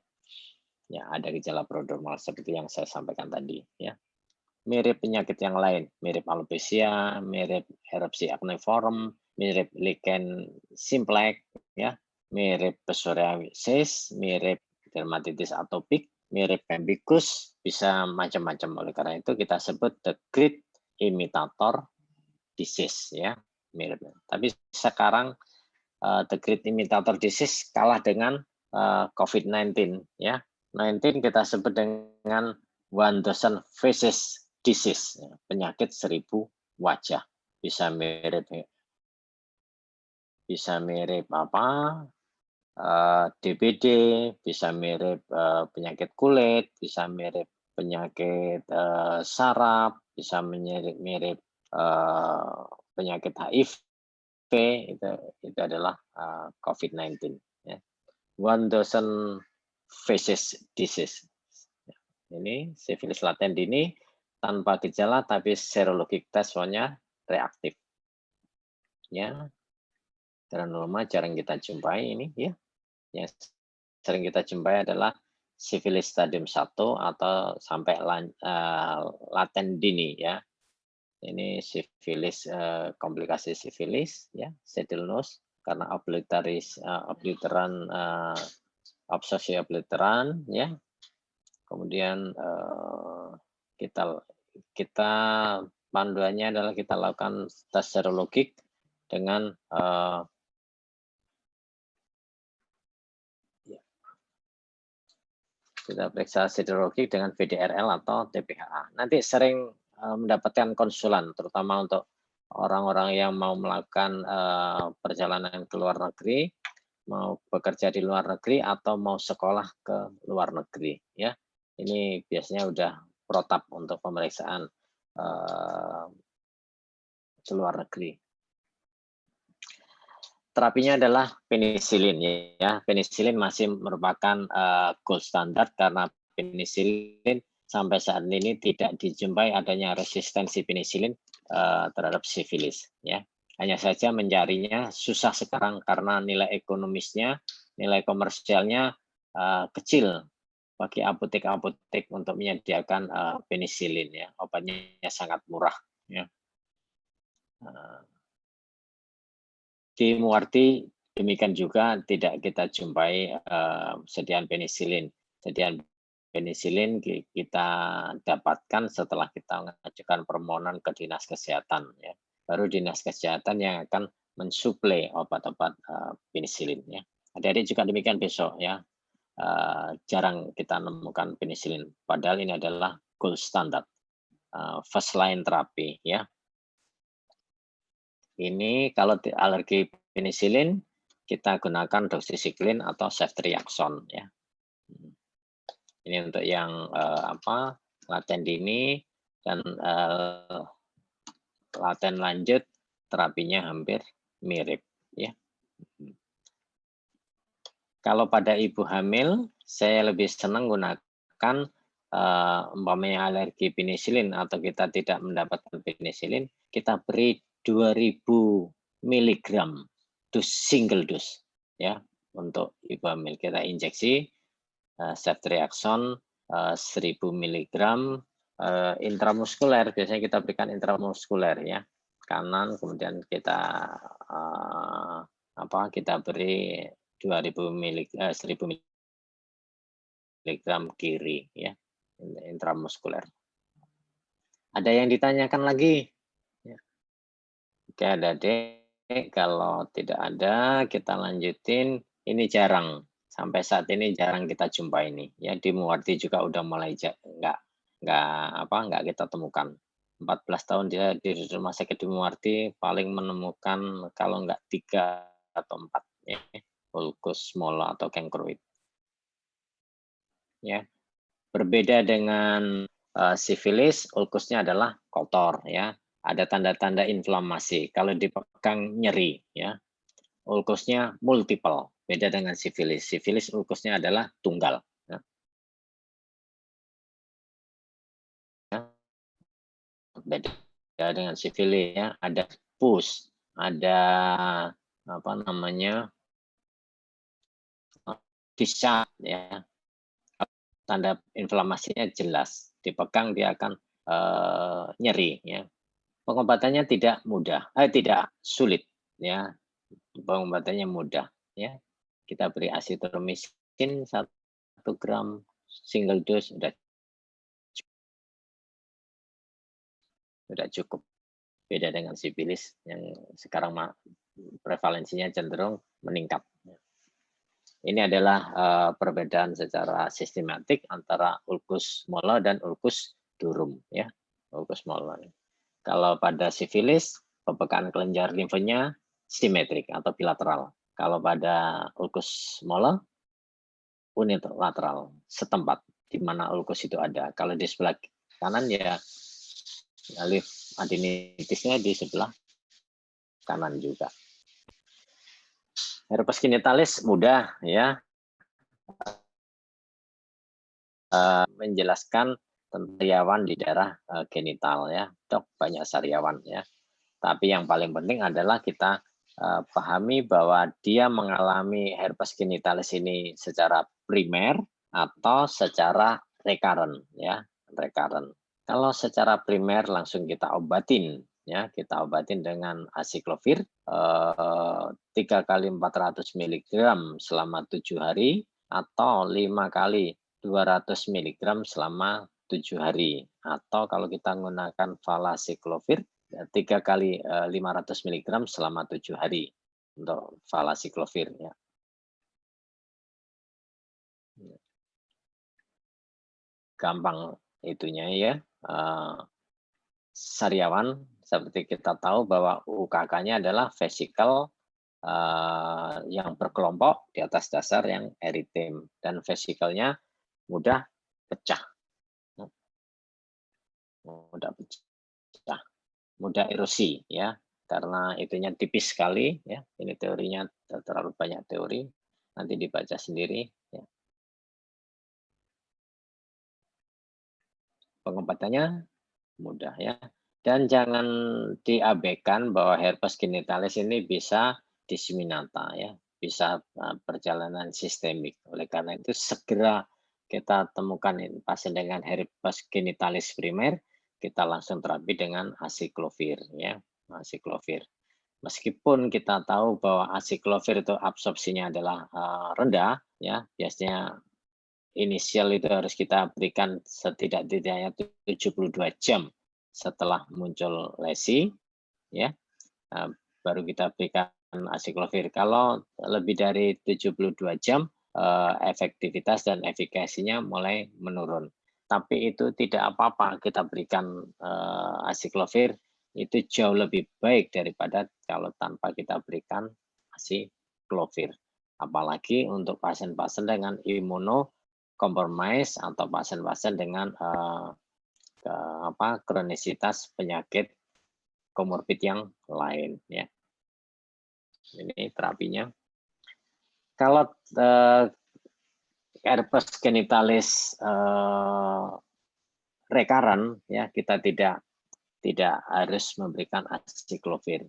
Speaker 1: Ya, ada gejala prodromal seperti yang saya sampaikan tadi ya. Mirip penyakit yang lain, mirip alopecia, mirip erupsi acneiform, mirip lichen simplex ya, mirip psoriasis, mirip dermatitis atopik, mirip pemphigus, bisa macam-macam. Oleh karena itu kita sebut the great imitator disease ya, mirip. Tapi sekarang the great imitator disease kalah dengan COVID-19 ya. 19 kita sebut dengan 1,000 faces disease, ya, penyakit 1000 wajah. Bisa mirip DBD, bisa mirip penyakit kulit, bisa mirip penyakit saraf, bisa mirip penyakit HIV, itu adalah COVID-19 ya. 1,000 faces disease. Ini sifilis laten dini tanpa gejala tapi serologik tesnya reaktif. Ya. Granuloma jarang kita jumpai ini ya. Yang sering kita jumpai adalah sifilis stadium 1 atau sampai laten dini ya. Ini sifilis komplikasi sifilis ya, saddle nose karena obliteran absorpsi obliteran ya. Kemudian kita panduannya adalah kita lakukan tes serologik dengan kita periksa serologik dengan VDRL atau TPHA. Nanti sering mendapatkan konsulan, terutama untuk orang-orang yang mau melakukan perjalanan ke luar negeri, mau bekerja di luar negeri atau mau sekolah ke luar negeri ya. Ini biasanya udah protap untuk pemeriksaan ke luar negeri. Terapinya adalah penisilin ya. Penisilin masih merupakan gold standard karena penisilin sampai saat ini tidak dijumpai adanya resistensi penisilin terhadap sifilis ya. Hanya saja mencarinya susah sekarang karena nilai ekonomisnya, nilai komersialnya kecil bagi apotek-apotek untuk menyediakan penisilin ya. Obatnya sangat murah ya. Di Muarti demikian juga tidak kita jumpai sediaan penisilin. Sediaan Penisilin kita dapatkan setelah kita mengajukan permohonan ke dinas kesehatan, ya. Baru dinas kesehatan yang akan mensuplai obat-obat penisilin, ya. Adik-adik juga demikian besok, ya. Jarang kita menemukan penisilin, padahal ini adalah gold standard, first line terapi, ya. Ini kalau alergi penisilin kita gunakan doxycycline atau ceftriaxone, ya. Ini untuk yang laten dini dan laten lanjut, terapinya hampir mirip, ya. Kalau pada ibu hamil, saya lebih senang gunakan umpamanya alergi penisilin atau kita tidak mendapatkan penisilin, kita beri 2000 mg single dose, ya, untuk ibu hamil. Kita injeksi ceftriaxone 1000 mg intramuskuler, biasanya kita berikan intramuskuler, ya, kanan, kemudian kita kita beri 1000 mg kiri, ya, intramuskuler. Ada yang ditanyakan lagi? Ya. Oke, adik-adik, kalau tidak ada kita lanjutin. Ini jarang, sampai saat ini jarang kita jumpa ini, ya. Di Muwardi juga udah mulai nggak kita temukan. 14 tahun dia di rumah sakit di Muwardi paling menemukan kalau nggak 3 atau 4, ya, ulkus mola atau kenkroid. Ya, berbeda dengan sifilis, ulkusnya adalah kotor, ya. Ada tanda-tanda inflamasi. Kalau dipegang nyeri, ya. Ulkusnya multiple. Beda dengan sifilis. Sifilis ulkusnya adalah tunggal. Ya. Beda dengan sifilis, ya. Ada pus, ada discharge, ya. Tanda inflamasinya jelas. Dipegang dia akan nyeri, ya. Pengobatannya tidak sulit, ya. Pengobatannya mudah, ya. Kita beri asitromisin 1 gram single dose sudah cukup. Beda dengan sifilis yang sekarang prevalensinya cenderung meningkat. Ini adalah perbedaan secara sistematik antara ulkus mola dan ulkus durum, ya. Ulkus mola. Kalau pada sifilis, pembekaan kelenjar limfanya simetrik atau bilateral. Kalau pada ulkus mola, unilateral, setempat di mana ulkus itu ada. Kalau di sebelah kanan, ya, adenitisnya di sebelah kanan juga. Herpes genitalis mudah, ya, menjelaskan tentang sariawan di daerah genital, ya. Dok, banyak sariawan, ya. Tapi yang paling penting adalah kita pahami bahwa dia mengalami herpes genitalis ini secara primer atau secara recurrent, ya, recurrent. Kalau secara primer langsung kita obatin, ya, kita obatin dengan aciclovir 3 kali 400 mg selama 7 hari atau 5 kali 200 mg selama 7 hari, atau kalau kita menggunakan valaciclovir 3 kali 500 mg selama 7 hari untuk valaciclovir, ya. Gampang itunya, ya. Sariawan seperti kita tahu bahwa UKK-nya adalah vesikel yang berkelompok di atas dasar yang eritem, dan vesikelnya mudah pecah, mudah erosi, ya, karena itunya tipis sekali, ya. Ini teorinya terlalu banyak teori, nanti dibaca sendiri, ya. Pengobatannya mudah, ya. Dan jangan diabaikan bahwa herpes genitalis ini bisa diseminata, ya, bisa perjalanan sistemik. Oleh karena itu segera kita temukan pasien dengan herpes genitalis primer, kita langsung terapi dengan aciclovir, ya, aciclovir. Meskipun kita tahu bahwa aciclovir itu absorpsinya adalah rendah, ya, biasanya inisial itu harus kita berikan setidak-tidaknya 72 jam setelah muncul lesi, ya. Baru kita berikan asiklovir. Kalau lebih dari 72 jam, efektivitas dan efikasinya mulai menurun. Tapi itu tidak apa-apa kita berikan asiklovir, itu jauh lebih baik daripada kalau tanpa kita berikan asiklovir. Apalagi untuk pasien-pasien dengan imunokompromis atau pasien-pasien dengan kronisitas penyakit komorbid yang lain, ya. Ini terapinya. Kalau herpes genitalis recurrent, ya, kita tidak harus memberikan asiklovir.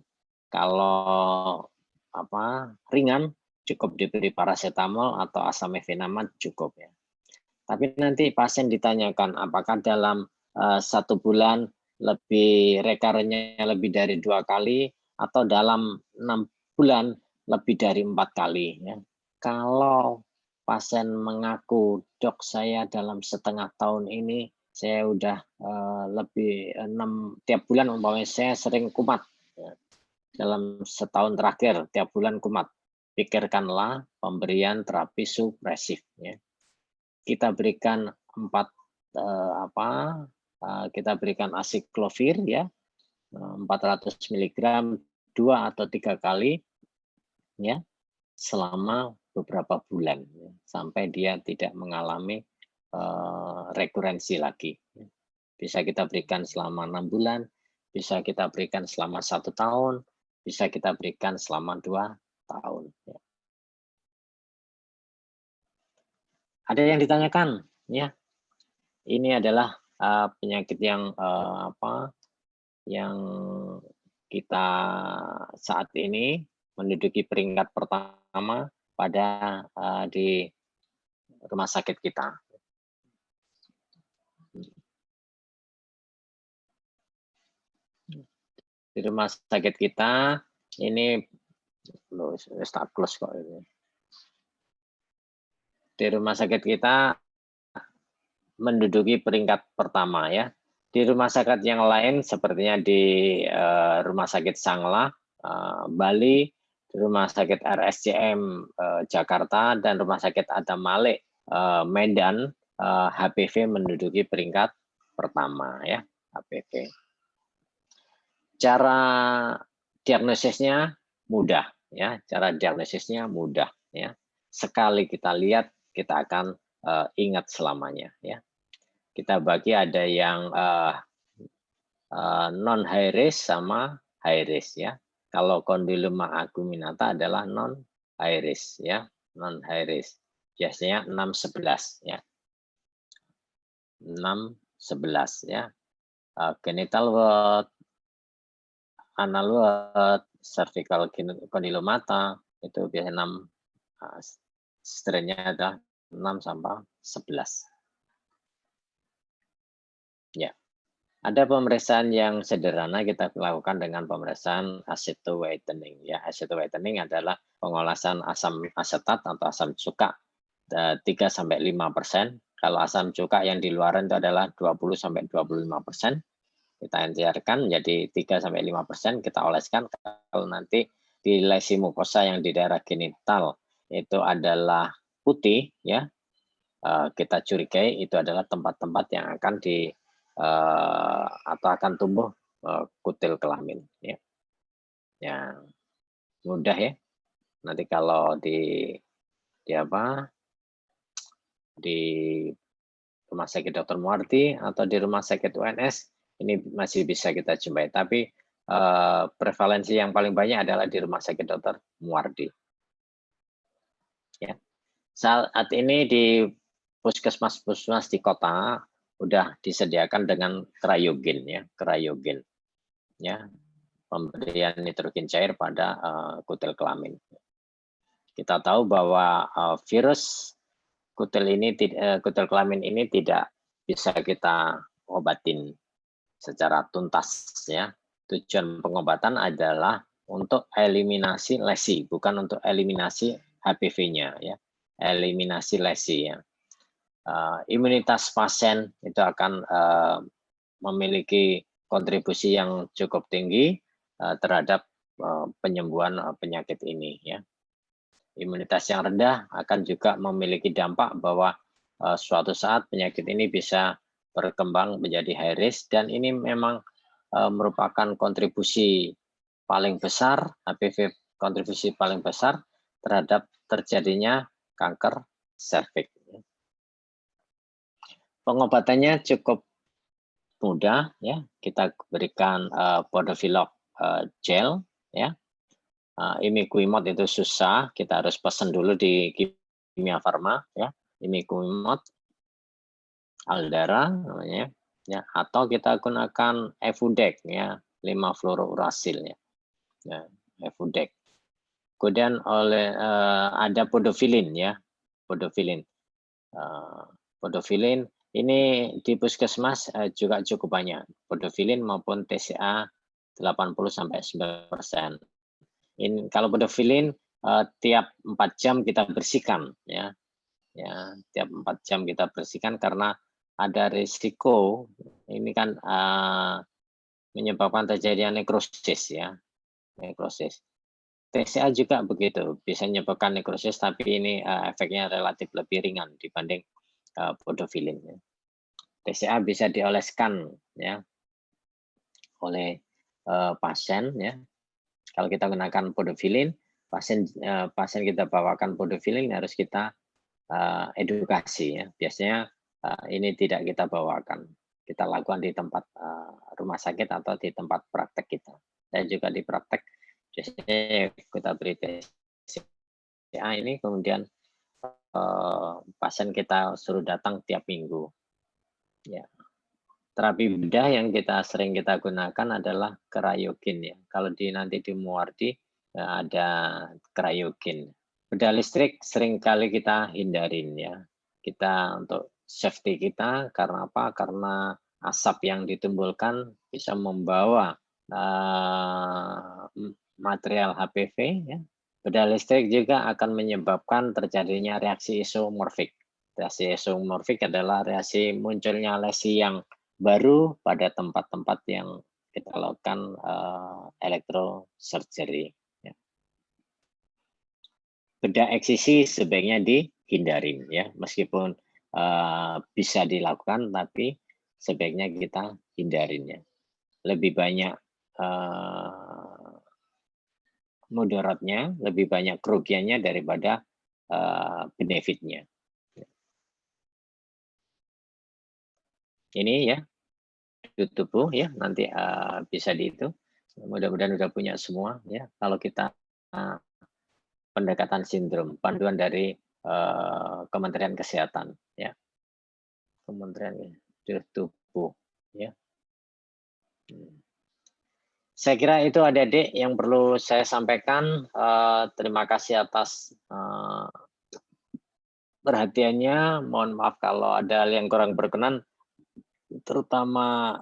Speaker 1: Kalau ringan, cukup diberi paracetamol atau asamivinamat cukup, ya. Tapi nanti pasien ditanyakan apakah dalam 1 bulan lebih recurrent-nya lebih dari 2 kali atau dalam 6 bulan lebih dari 4 kali, ya. Kalau pasien mengaku, dok saya dalam setengah tahun ini saya udah lebih 6 tiap bulan umpamanya saya sering kumat, ya. Dalam setahun terakhir tiap bulan kumat, pikirkanlah pemberian terapi supresif, ya. Kita berikan kita berikan asiklovir, ya, 400 mg 2 atau 3 kali, ya, selama beberapa bulan, ya, sampai dia tidak mengalami rekurensi lagi. Bisa kita berikan selama 6 bulan, bisa kita berikan selama 1 tahun, bisa kita berikan selama 2 tahun. Ya. Ada yang ditanyakan, ya? Ini adalah penyakit yang yang kita saat ini menduduki peringkat pertama pada di rumah sakit kita. Di rumah sakit kita ini start close kok ini. Di rumah sakit kita menduduki peringkat pertama, ya. Di rumah sakit yang lain sepertinya di Rumah Sakit Sanglah Bali, di Rumah Sakit RSCM Jakarta dan Rumah Sakit Adam Malik Medan, HPV menduduki peringkat pertama, ya, HPV. Cara diagnosisnya mudah, ya. Cara diagnosisnya mudah, ya. Sekali kita lihat kita akan ingat selamanya, ya. Kita bagi ada yang non high risk sama high risk, ya. Kalau kondiloma acuminata adalah non high risk, ya, non high risk. Biasanya 6-11, ya. 6-11, ya. Genital word, anal word, cervical condylomata itu biasanya 6, strain-nya ada 6-11. Ya. Ada pemeriksaan yang sederhana kita lakukan dengan pemeriksaan acetowhitening, ya. Acetowhitening adalah pengolasan asam asetat atau asam cuka 3-5%. Kalau asam cuka yang di luaran itu adalah 20-25%. Kita encerkan menjadi 3-5%, kita oleskan. Kalau nanti di lesi mukosa yang di daerah genital itu adalah putih, ya, kita curigai itu adalah tempat-tempat yang akan atau akan tumbuh kutil kelamin, ya. Yang mudah, ya. Nanti kalau di Rumah Sakit Dr. Muarti atau di Rumah Sakit UNS ini masih bisa kita jumpai, tapi prevalensi yang paling banyak adalah di Rumah Sakit Dr. Muarti. Ya. Saat ini di puskesmas di kota udah disediakan dengan cryogen, ya, cryogen, ya, pemberian nitrogen cair pada kutil kelamin. Kita tahu bahwa virus kutil kelamin ini tidak bisa kita obatin secara tuntas, ya. Tujuan pengobatan adalah untuk eliminasi lesi, bukan untuk eliminasi HPV-nya, ya. Eliminasi lesi, ya. imunitas pasien itu akan memiliki kontribusi yang cukup tinggi terhadap penyembuhan penyakit ini ya. Imunitas yang rendah akan juga memiliki dampak bahwa suatu saat penyakit ini bisa berkembang menjadi high risk, dan ini memang merupakan kontribusi paling besar, HPV kontribusi paling besar terhadap terjadinya kanker serviks. Pengobatannya cukup mudah ya, kita berikan Podofilok gel ya. Imiquimod itu susah, kita harus pesan dulu di Kimia Farma ya, Imiquimod, Aldara namanya ya, atau kita gunakan Efudex ya, 5-fluorouracil ya. Ya, Efudex. Kemudian ada Podofilin ya, Podofilin. Podofilin ini di puskesmas juga cukup banyak, Podofilin maupun TCA 80-90%. Ini kalau Podofilin tiap 4 jam kita bersihkan ya. Ya, tiap 4 jam kita bersihkan karena ada risiko ini kan menyebabkan terjadinya nekrosis ya. Nekrosis. TCA juga begitu, bisa menyebabkan nekrosis, tapi ini efeknya relatif lebih ringan dibanding Podofilin. TCA bisa dioleskan ya oleh pasien ya. Kalau kita gunakan Podofilin, pasien kita bawakan Podofilin harus kita edukasi ya. Biasanya ini tidak kita bawakan, kita lakukan di tempat rumah sakit atau di tempat praktek kita. Dan juga di praktek biasanya kita beri TCA ini, kemudian pasien kita suruh datang tiap minggu. Ya. Terapi bedah yang sering kita gunakan adalah Crayokin ya. Kalau nanti di Muardi ada Crayokin. Bedah listrik seringkali kita hindarin ya. Kita untuk safety kita, karena apa? Karena asap yang ditimbulkan bisa membawa material HPV ya. Bedah listrik juga akan menyebabkan terjadinya reaksi isomorfik. Reaksi isomorfik adalah reaksi munculnya lesi yang baru pada tempat-tempat yang kita lakukan elektrosurgery. Ya. Bedah eksisi sebaiknya dihindarin ya, meskipun bisa dilakukan, tapi sebaiknya kita hindarin ya. Lebih banyak mudaratnya, lebih banyak kerugiannya daripada benefitnya. Ini ya, tubuh ya, nanti bisa itu. Mudah-mudahan udah punya semua ya. Kalau kita pendekatan sindrom, panduan dari Kementerian Kesehatan ya. Kementerian tubuh ya. Saya kira itu adik-adik yang perlu saya sampaikan. Terima kasih atas perhatiannya. Mohon maaf kalau ada yang kurang berkenan, terutama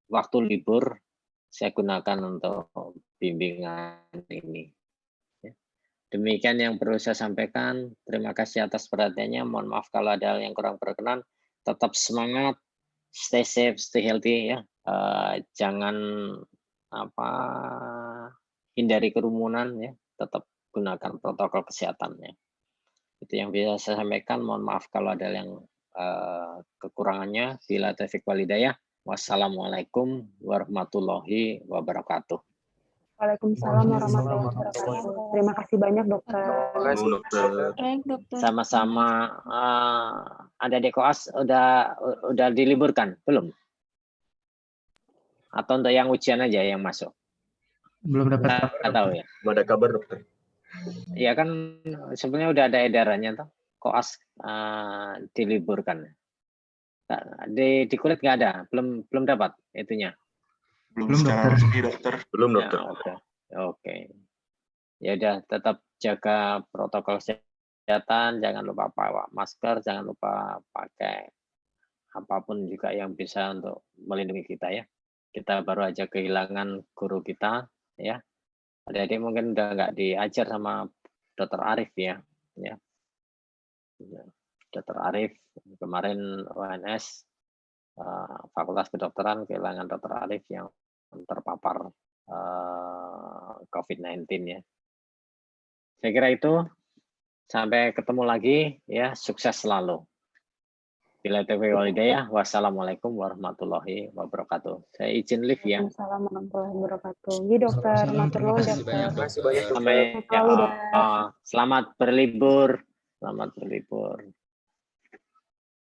Speaker 1: waktu libur saya gunakan untuk bimbingan ini. Demikian yang perlu saya sampaikan. Terima kasih atas perhatiannya. Mohon maaf kalau ada yang kurang berkenan. Tetap semangat, stay safe, stay healthy ya. Jangan hindari kerumunan ya. Tetap gunakan protokol kesehatannya. Itu yang bisa saya sampaikan. Mohon maaf kalau ada yang kekurangannya. Bila taufiq wal hidayah. Wassalamualaikum warahmatullahi wabarakatuh.
Speaker 2: Waalaikumsalam warahmatullahi wabarakatuh. Terima kasih banyak dokter.
Speaker 3: Baik, dokter.
Speaker 1: Sama-sama. Adik-adik koas udah diliburkan belum? Atau untuk yang ujian aja yang masuk?
Speaker 4: Belum dapat
Speaker 1: Nggak tahu ya.
Speaker 5: Belum ada kabar dokter.
Speaker 1: Iya kan sebenarnya udah ada edarannya tuh. Koas diliburkan. Di kulit nggak ada, belum dapat itunya.
Speaker 5: Belum secara resmi dokter. Belum dokter.
Speaker 1: Ya, oke. Ya udah, tetap jaga protokol kesehatan, jangan lupa pakai masker, jangan lupa pakai apapun juga yang bisa untuk melindungi kita ya. Kita baru aja kehilangan guru kita ya. Adik-adik mungkin udah nggak diajar sama Dr. Arif ya. Dr. Arif. Kemarin UNS Fakultas Kedokteran kehilangan Dr. Arif yang terpapar COVID-19 ya. Saya kira itu. Sampai ketemu lagi ya, sukses selalu. Bila taufiq wal hidayah, wassalamualaikum warahmatullahi wabarakatuh. Saya izin live ya.
Speaker 2: Assalamualaikum warahmatullahi wabarakatuh. Iya dokter, matur nuwun dokter.
Speaker 1: Sampai
Speaker 2: Selalu, dokter.
Speaker 1: selamat berlibur. Selamat berlibur.